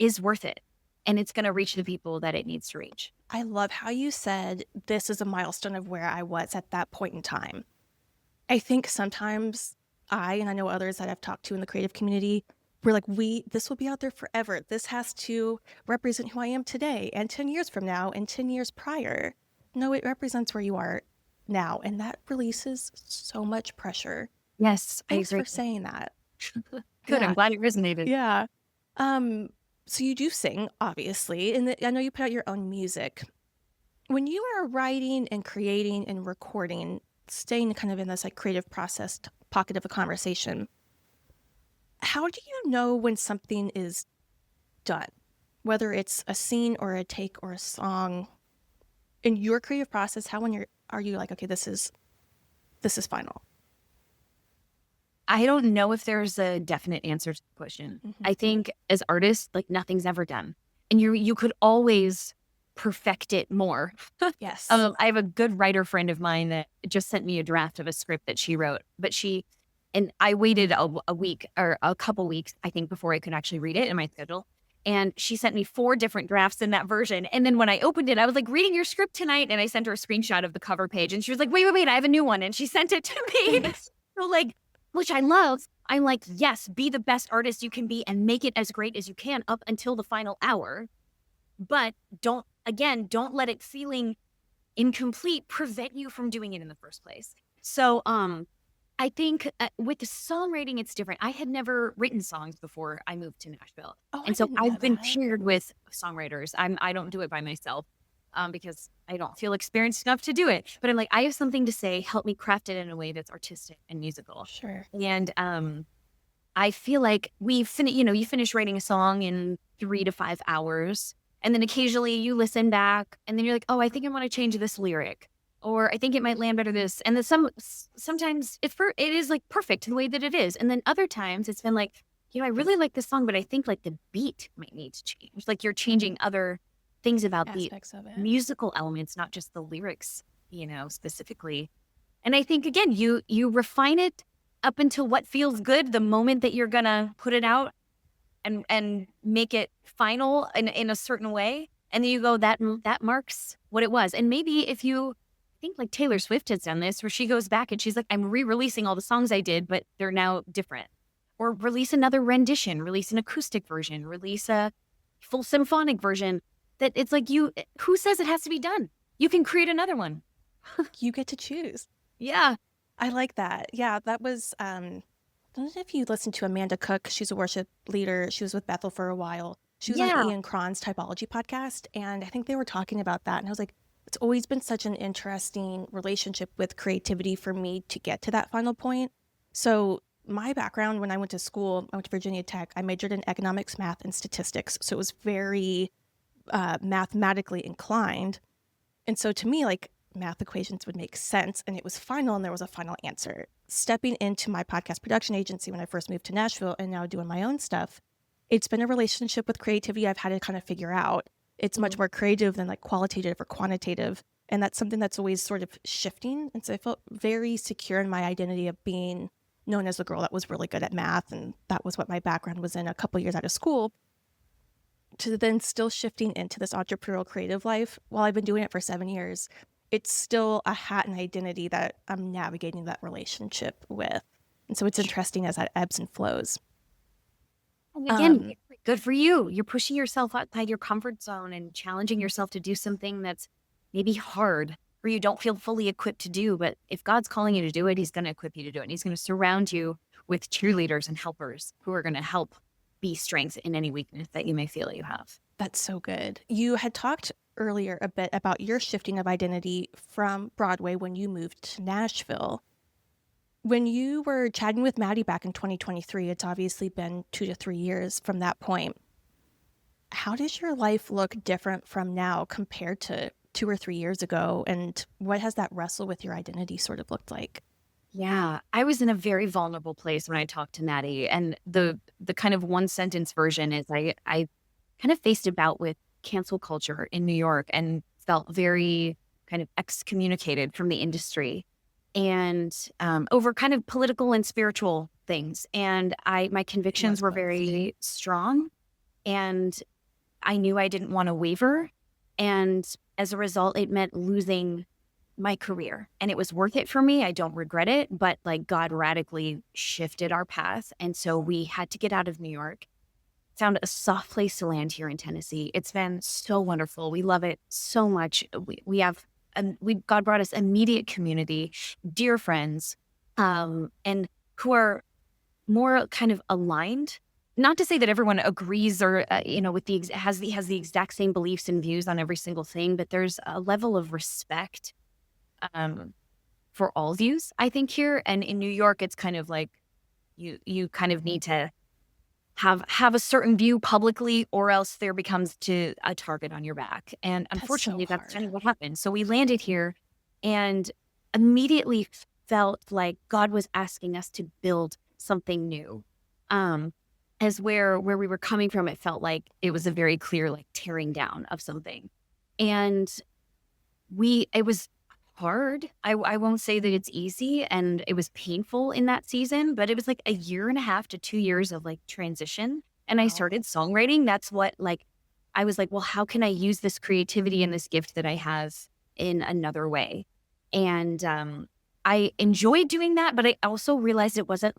is worth it. And it's going to reach the people that it needs to reach. I love how you said this is a milestone of where I was at that point in time. I think sometimes and I know others that I've talked to in the creative community, we're like, this will be out there forever. This has to represent who I am today and 10 years from now and 10 years prior. No, it represents where you are now. And that releases so much pressure. Yes, Thanks I agree. for saying that. Good. Yeah. I'm glad it resonated. Yeah. So you do sing, obviously, and I know you put out your own music. When you are writing and creating and recording, staying kind of in this like creative process pocket of a conversation, how do you know when something is done? Whether it's a scene or a take or a song, in your creative process, are you like, okay, this is final? I don't know if there's a definite answer to the question. Mm-hmm. I think as artists, like nothing's ever done. And you could always perfect it more. Yes. I have a good writer friend of mine that just sent me a draft of a script that she wrote, and I waited a week or a couple weeks, I think, before I could actually read it in my schedule. And she sent me 4 different drafts in that version. And then when I opened it, I was like, reading your script tonight. And I sent her a screenshot of the cover page. And she was like, wait, I have a new one. And she sent it to me. So like, which I love. I'm like, yes, be the best artist you can be and make it as great as you can up until the final hour. But don't let it feeling incomplete prevent you from doing it in the first place. So I think with the songwriting, it's different. I had never written songs before I moved to Nashville. Oh, and so I've been that. paired with songwriters. I don't do it by myself because I don't feel experienced enough to do it. But I'm like, I have something to say. Help me craft it in a way that's artistic and musical. Sure. And I feel like you finish writing a song in 3 to 5 hours. And then occasionally you listen back and then you're like, oh, I think I want to change this lyric. Or I think it might land better this. And then sometimes it is like perfect the way that it is. And then other times it's been like, I really like this song, but I think like the beat might need to change. Like you're changing other things about aspects of it. Musical elements, not just the lyrics, specifically. And I think, again, you refine it up until what feels good the moment that you're going to put it out and make it final in a certain way. And then you go, that marks what it was. And maybe if you think like Taylor Swift has done this, where she goes back and she's like, I'm re-releasing all the songs I did, but they're now different. Or release another rendition, release an acoustic version, release a full symphonic version. That it's like who says it has to be done? You can create another one. You get to choose. Yeah. I like that. Yeah, that was, I don't know if you listened to Amanda Cook. She's a worship leader. She was with Bethel for a while. She was on Ian Cron's Typology podcast. And I think they were talking about that. And I was like, it's always been such an interesting relationship with creativity for me to get to that final point. So my background, when I went to school, I went to Virginia Tech. I majored in economics, math, and statistics. So it was very mathematically inclined. And so to me, like, math equations would make sense, and it was final, and there was a final answer. Stepping into my podcast production agency when I first moved to Nashville and now doing my own stuff, it's been a relationship with creativity I've had to kind of figure out. It's much more creative than like qualitative or quantitative. And that's something that's always sort of shifting. And so I felt very secure in my identity of being known as a girl that was really good at math. And that was what my background was in a couple years out of school, to then still shifting into this entrepreneurial creative life. While I've been doing it for 7 years, it's still a hat and identity that I'm navigating that relationship with. And so it's interesting as that ebbs and flows. And again, good for you. You're pushing yourself outside your comfort zone and challenging yourself to do something that's maybe hard or you don't feel fully equipped to do. But if God's calling you to do it, he's going to equip you to do it. And he's going to surround you with cheerleaders and helpers who are going to help be strength in any weakness that you may feel you have. That's so good. You had talked earlier a bit about your shifting of identity from Broadway when you moved to Nashville. When you were chatting with Maddie back in 2023, it's obviously been 2 to 3 years from that point. How does your life look different from now compared to 2 or 3 years ago? And what has that wrestle with your identity sort of looked like? Yeah, I was in a very vulnerable place when I talked to Maddie. And the kind of one sentence version is I kind of faced a bout with cancel culture in New York and felt very kind of excommunicated from the industry and over kind of political and spiritual things. And my convictions were very strong, and I knew I didn't want to waver. And as a result, it meant losing my career, and it was worth it for me. I don't regret it, but like God radically shifted our path. And so we had to get out of New York, found a soft place to land here in Tennessee. It's been so wonderful. We love it so much. God brought us immediate community, dear friends, and who are more kind of aligned. Not to say that everyone agrees or has the exact same beliefs and views on every single thing, but there's a level of respect for all views, I think, here. And in New York, it's kind of like you kind of need to have a certain view publicly, or else there becomes a target on your back. And unfortunately, that's kind of what happened. So we landed here and immediately felt like God was asking us to build something new. As where we were coming from, it felt like it was a very clear like tearing down of something. And it was hard. I won't say that it's easy, and it was painful in that season, but it was like 1.5 to 2 years of like transition. And I started songwriting. That's what I was like, well, how can I use this creativity and this gift that I have in another way? And I enjoyed doing that, but I also realized it wasn't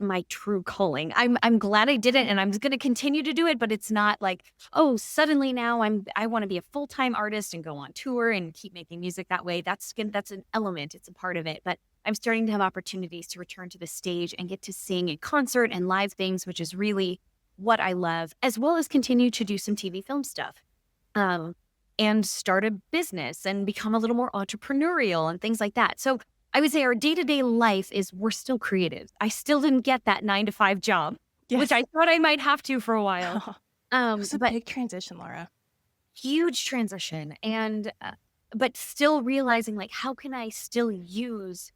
my true calling. I'm glad I did it, and I'm going to continue to do it, but it's not like, oh, suddenly now I want to be a full-time artist and go on tour and keep making music that way. That's an element. It's a part of it. But I'm starting to have opportunities to return to the stage and get to sing in concert and live things, which is really what I love, as well as continue to do some TV film stuff. And start a business and become a little more entrepreneurial and things like that. So I would say our day-to-day life is we're still creative. I still didn't get that 9-to-5 job, which I thought I might have to for a while. It was a big transition, Laura. Huge transition. And, but still realizing like, how can I still use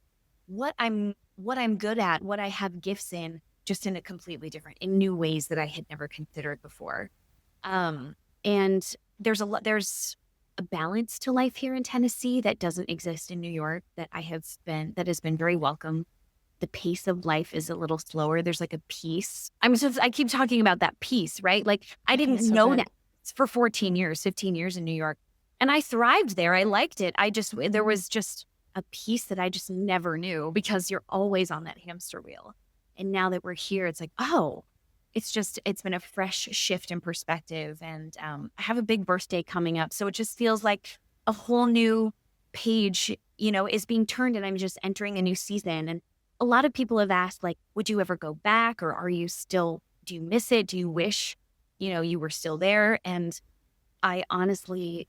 what I'm good at, what I have gifts in, just in a completely different, in new ways that I had never considered before. And there's a balance to life here in Tennessee that doesn't exist in New York that has been very welcome. The pace of life is a little slower. There's like a peace. I keep talking about that peace, right? Like I didn't know that for 15 years in New York, and I thrived there. I liked it. There was just a peace that I just never knew, because you're always on that hamster wheel. And now that we're here, it's like, oh, it's been a fresh shift in perspective. And I have a big birthday coming up. So it just feels like a whole new page, is being turned, and I'm just entering a new season. And a lot of people have asked, like, would you ever go back, or do you miss it? Do you wish, you were still there? And I honestly,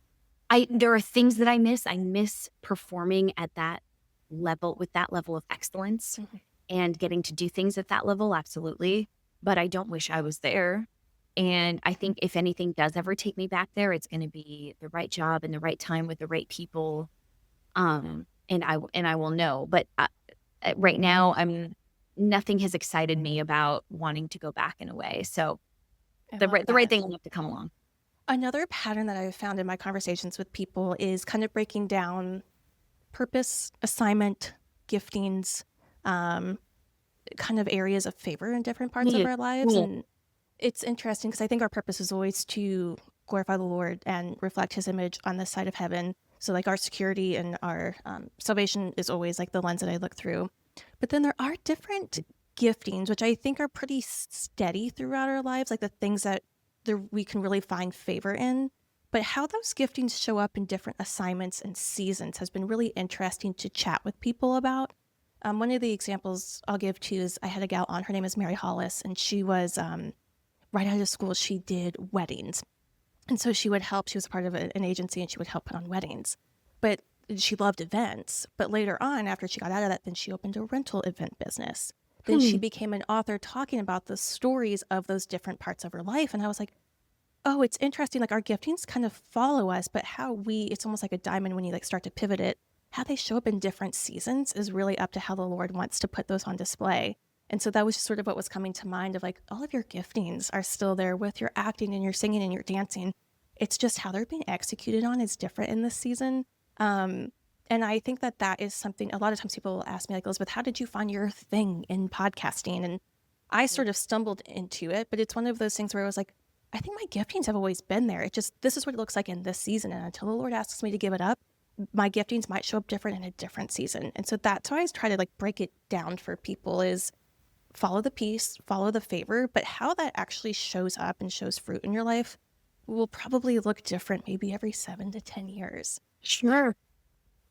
there are things that I miss. I miss performing at that level, with that level of excellence, and getting to do things at that level. Absolutely. But I don't wish I was there. And I think if anything does ever take me back there, it's going to be the right job and the right time with the right people. And I will know. But right now, nothing has excited me about wanting to go back in a way. So I the love right that. thing will have to come along. Another pattern that I've found in my conversations with people is kind of breaking down purpose, assignment, giftings, kind of areas of favor in different parts of Yeah. our lives. Yeah. And it's interesting because I think our purpose is always to glorify the Lord and reflect his image on this side of heaven. So like our security and our salvation is always like the lens that I look through. But then there are different giftings, which I think are pretty steady throughout our lives, like the things that we can really find favor in. But how those giftings show up in different assignments and seasons has been really interesting to chat with people about. One of the examples I'll give to is I had a gal on, her name is Mary Hollis, and she was right out of school, she did weddings. And so she would help, she was a part of an agency and she would help put on weddings. But she loved events. But later on, after she got out of that, then she opened a rental event business. Then she became an author talking about the stories of those different parts of her life. And I was like, oh, it's interesting. Like our giftings kind of follow us, but it's almost like a diamond when you like start to pivot it. How they show up in different seasons is really up to how the Lord wants to put those on display. And so that was just sort of what was coming to mind of like all of your giftings are still there with your acting and your singing and your dancing. It's just how they're being executed on is different in this season. And I think that is something a lot of times people will ask me like, Elizabeth, how did you find your thing in podcasting? And I sort of stumbled into it, but it's one of those things where I was like, I think my giftings have always been there. This is what it looks like in this season. And until the Lord asks me to give it up, my giftings might show up different in a different season. And so that's why I always try to like break it down for people is follow the peace, follow the favor, but how that actually shows up and shows fruit in your life will probably look different maybe every 7 to 10 years. Sure.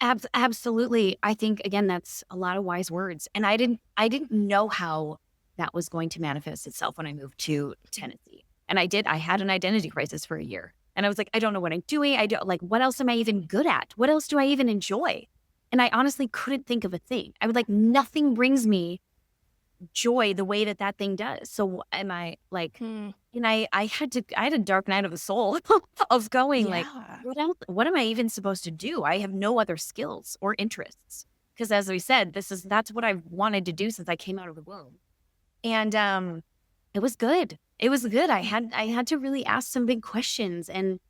Absolutely. I think again, that's a lot of wise words. And I didn't know how that was going to manifest itself when I moved to Tennessee. And I had an identity crisis for a year. And I was like, I don't know what I'm doing. I don't like, what else am I even good at? What else do I even enjoy? And I honestly couldn't think of a thing. I was like, nothing brings me joy the way that thing does. So am I like, and I had a dark night of the soul of going like, what else? What am I even supposed to do? I have no other skills or interests. Because as we said, that's what I've wanted to do since I came out of the womb. And it was good. It was good. I had to really ask some big questions and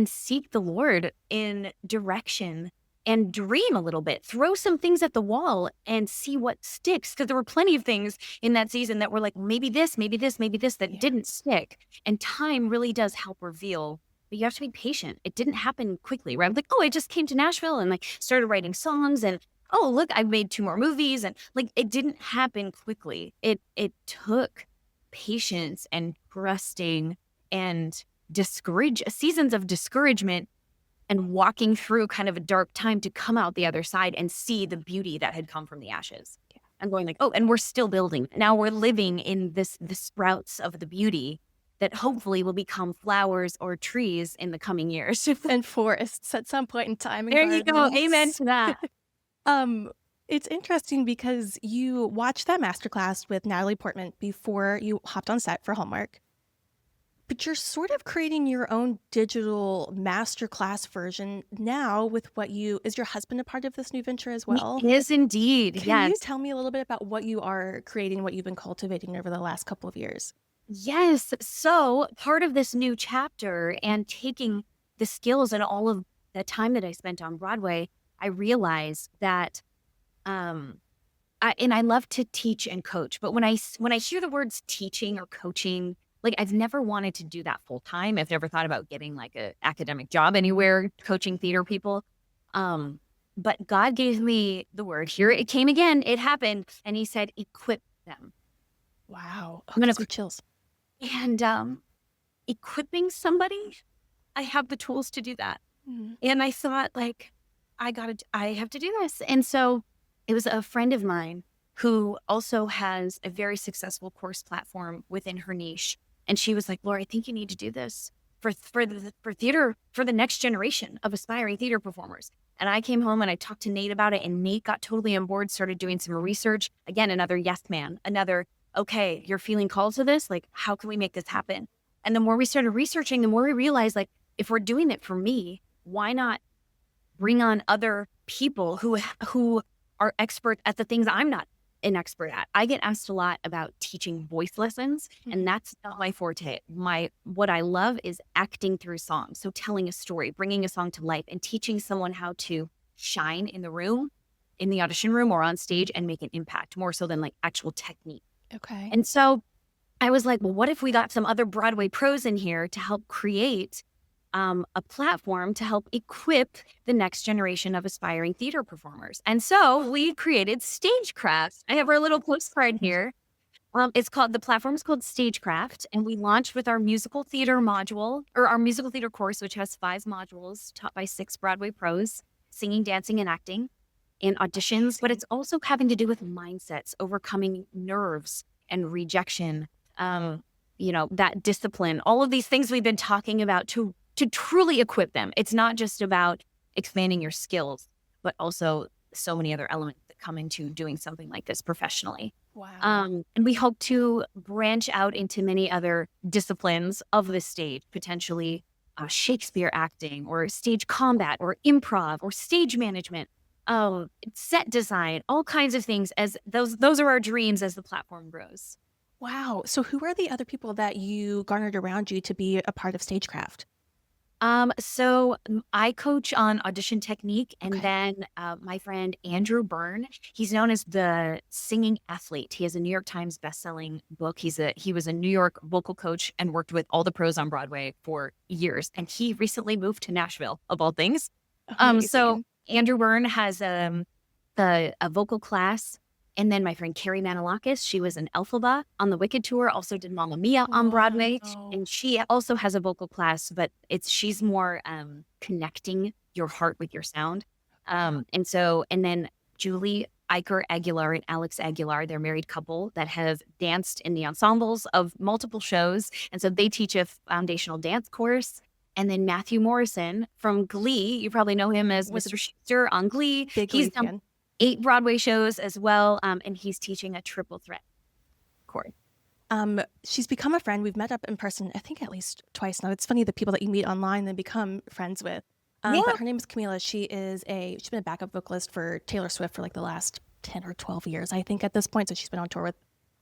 seek the Lord in direction and dream a little bit, throw some things at the wall and see what sticks. Because there were plenty of things in that season that were like, maybe this that didn't stick. And time really does help reveal, but you have to be patient. It didn't happen quickly, right? I'm like, oh, I just came to Nashville and like started writing songs and oh, look, I've made 2 more movies. And like, it didn't happen quickly. It took patience and trusting and seasons of discouragement and walking through kind of a dark time to come out the other side and see the beauty that had come from the ashes. Yeah. And going like, oh, and we're still building. Now we're living in the sprouts of the beauty that hopefully will become flowers or trees in the coming years. And forests at some point in time. There you go. Amen to that. It's interesting because you watched that masterclass with Natalie Portman before you hopped on set for Hallmark. But you're sort of creating your own digital masterclass version now with is your husband a part of this new venture as well? He is indeed. Can you tell me a little bit about what you are creating, what you've been cultivating over the last couple of years? Yes. So part of this new chapter and taking the skills and all of the time that I spent on Broadway, I realized that, I love to teach and coach, but when I hear the words teaching or coaching, like I've never wanted to do that full time. I've never thought about getting like an academic job anywhere, coaching theater people. But God gave me the word. Here it came again. It happened. And he said, equip them. Wow. I'm going to chills. And equipping somebody, I have the tools to do that. Mm-hmm. And I thought like, I have to do this. And so it was a friend of mine who also has a very successful course platform within her niche. And she was like, Laura, I think you need to do this for theater, for the next generation of aspiring theater performers. And I came home and I talked to Nate about it, and Nate got totally on board, started doing some research. Again, another yes man, okay, you're feeling called to this. Like, how can we make this happen? And the more we started researching, the more we realized, like, if we're doing it for me, why not bring on other people who are expert at the things I'm not an expert at? I get asked a lot about teaching voice lessons, and that's not my forte. What I love is acting through songs. So telling a story, bringing a song to life, and teaching someone how to shine in the room, in the audition room or on stage, and make an impact more so than like actual technique. Okay. And so I was like, well, what if we got some other Broadway pros in here to help create a platform to help equip the next generation of aspiring theater performers? And so we created Stagecraft. I have our little postcard here. The platform is called Stagecraft, and we launched with our musical theater module, or our musical theater course, which has 5 modules taught by 6 Broadway pros, singing, dancing, and acting, and auditions. But it's also having to do with mindsets, overcoming nerves and rejection, that discipline, all of these things we've been talking about to truly equip them. It's not just about expanding your skills, but also so many other elements that come into doing something like this professionally. Wow. And we hope to branch out into many other disciplines of the stage, potentially Shakespeare acting or stage combat or improv or stage management, set design, all kinds of things. As those are our dreams as the platform grows. Wow. So who are the other people that you garnered around you to be a part of Stagecraft? So I coach on audition technique, and Okay. then my friend Andrew Byrne, he's known as the singing athlete. He has a New York Times bestselling book. He was a New York vocal coach and worked with all the pros on Broadway for years. And he recently moved to Nashville, of all things. So Amazing. Andrew Byrne has a vocal class. And then my friend Carrie Manilakis, she was an Elphaba on the Wicked tour, also did Mamma Mia on Broadway. Wow. And she also has a vocal class, but she's more connecting your heart with your sound. And then Julie Iker Aguilar and Alex Aguilar, they're a married couple that have danced in the ensembles of multiple shows. And so they teach a foundational dance course. And then Matthew Morrison from Glee, you probably know him as Was Mr. Schuster on Glee. Big He's Glee done fan. 8 Broadway shows as well, and he's teaching a triple threat course. She's become a friend. We've met up in person, I think at least twice now. It's funny the people that you meet online and become friends with. Yeah. But her name is Camila. She's been a backup vocalist for Taylor Swift for like the last 10 or 12 years, I think, at this point. So she's been on tour with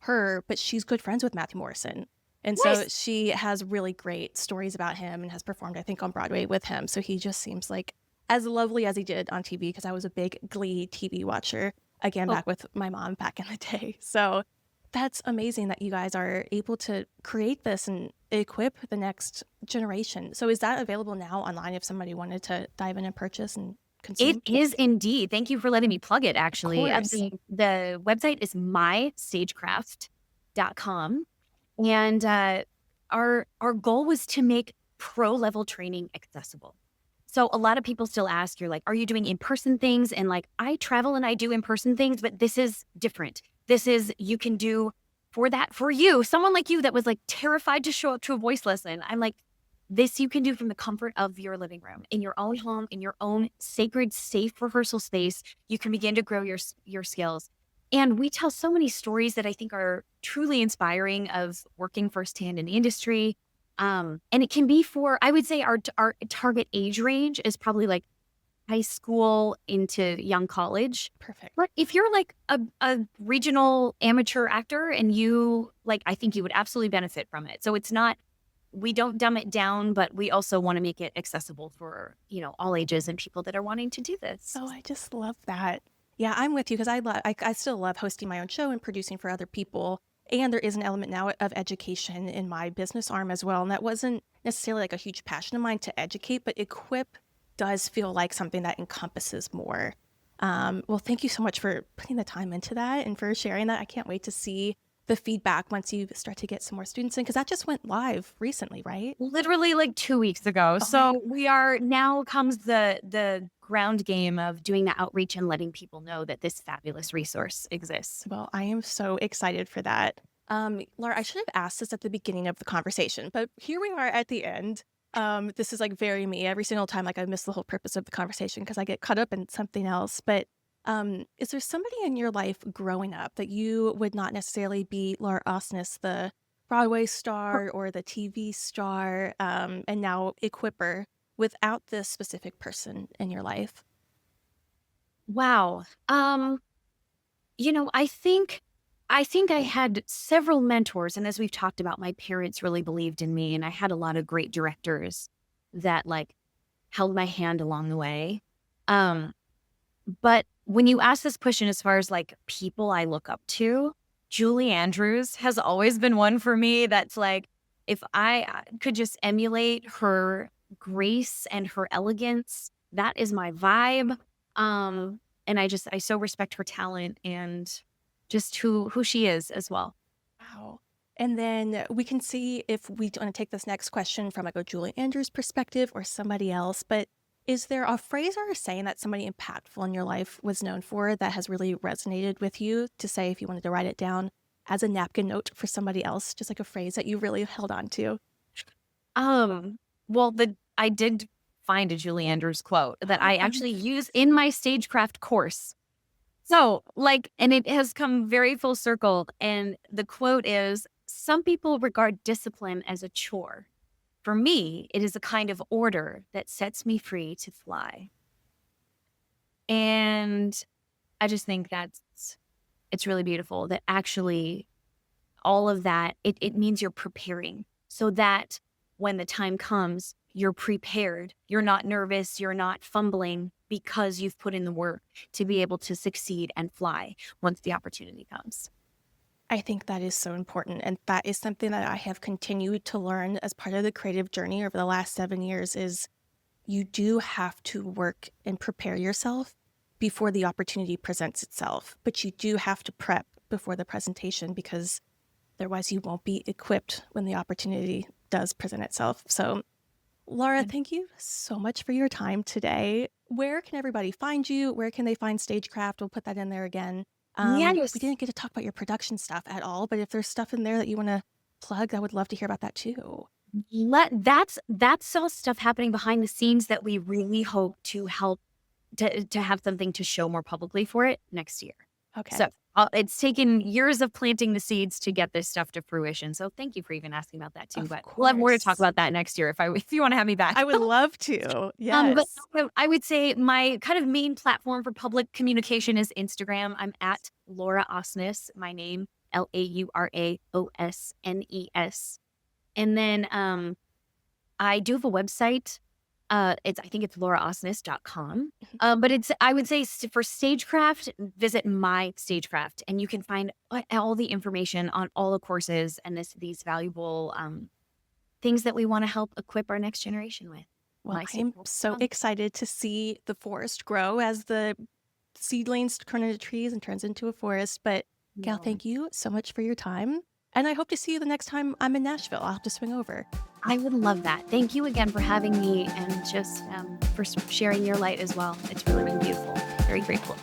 her, but she's good friends with Matthew Morrison. And so Nice. she has really great stories about him and has performed, I think, on Broadway with him. So he just seems like as lovely as he did on TV, because I was a big Glee TV watcher, again, Oh. back with my mom back in the day. So that's amazing that you guys are able to create this and equip the next generation. So is that available now online if somebody wanted to dive in and purchase and consume? It is indeed. Thank you for letting me plug it, actually. Of course. The website is mystagecraft.com. And our goal was to make pro-level training accessible. So a lot of people still ask, you're like, are you doing in-person things? And like, I travel and I do in-person things, but this is different. You can do for you, someone like you that was like terrified to show up to a voice lesson. I'm like, this you can do from the comfort of your living room, in your own home, in your own sacred, safe rehearsal space. You can begin to grow your skills. And we tell so many stories that I think are truly inspiring of working firsthand in the industry. And it can be I would say our target age range is probably like high school into young college. Perfect. But if you're like a regional amateur actor and I think you would absolutely benefit from it. So we don't dumb it down, but we also want to make it accessible for, all ages and people that are wanting to do this. Oh, I just love that. Yeah, I'm with you because I still love hosting my own show and producing for other people. And there is an element now of education in my business arm as well. And that wasn't necessarily like a huge passion of mine to educate, but equip does feel like something that encompasses more. Well, thank you so much for putting the time into that and for sharing that. I can't wait to see the feedback once you start to get some more students in, because that just went live recently, right? Literally like 2 weeks ago. So now comes the ground game of doing the outreach and letting people know that this fabulous resource exists. Well, I am so excited for that. Laura, I should have asked this at the beginning of the conversation, but here we are at the end. This is like very me. Every single time, like I miss the whole purpose of the conversation because I get caught up in something else. But is there somebody in your life growing up that you would not necessarily be Laura Osnes, the Broadway star or the TV star, and now equipper without this specific person in your life? Wow. I think I had several mentors, and as we've talked about, my parents really believed in me, and I had a lot of great directors that like held my hand along the way. Um, but when you ask this question as far as like people I look up to, Julie Andrews has always been one for me that's like, if I could just emulate her grace and her elegance, that is my vibe. And I so respect her talent and just who she is as well. Wow. And then we can see if we want to take this next question from like a Julie Andrews perspective or somebody else. But is there a phrase or a saying that somebody impactful in your life was known for that has really resonated with you to say if you wanted to write it down as a napkin note for somebody else, just like a phrase that you really held on to? Well, I did find a Julie Andrews quote that Oh, I actually use in my Stagecraft course. So, like, and it has come very full circle. And the quote is, some people regard discipline as a chore. For me, it is a kind of order that sets me free to fly. And I just think it's really beautiful that actually all of that, it means you're preparing so that when the time comes, you're prepared. You're not nervous. You're not fumbling because you've put in the work to be able to succeed and fly once the opportunity comes. I think that is so important. And that is something that I have continued to learn as part of the creative journey over the last 7 years is you do have to work and prepare yourself before the opportunity presents itself. But you do have to prep before the presentation because otherwise you won't be equipped when the opportunity does present itself. So Laura, thank you so much for your time today. Where can everybody find you? Where can they find Stagecraft? We'll put that in there again. Yes. We didn't get to talk about your production stuff at all, but if there's stuff in there that you want to plug, I would love to hear about that too. That's all stuff happening behind the scenes that we really hope to help to have something to show more publicly for it next year. Okay. So it's taken years of planting the seeds to get this stuff to fruition. So thank you for even asking about that too. Of But we'll have more to talk course. about that next year if you want to have me back. I would love to. Yes. But I would say my kind of main platform for public communication is Instagram. I'm at Laura Osnes, my name, LauraOsnes. And then I do have a website. I think it's lauraosnes.com. But I would say for Stagecraft, visit my Stagecraft and you can find all the information on all the courses and these valuable things that we want to help equip our next generation with. Well, I'm so excited to see the forest grow as the seedlings turn into trees and turns into a forest. But Gal, thank you so much for your time. And I hope to see you the next time I'm in Nashville. I'll have to swing over. I would love that. Thank you again for having me and just for sharing your light as well. It's really been beautiful. Very grateful.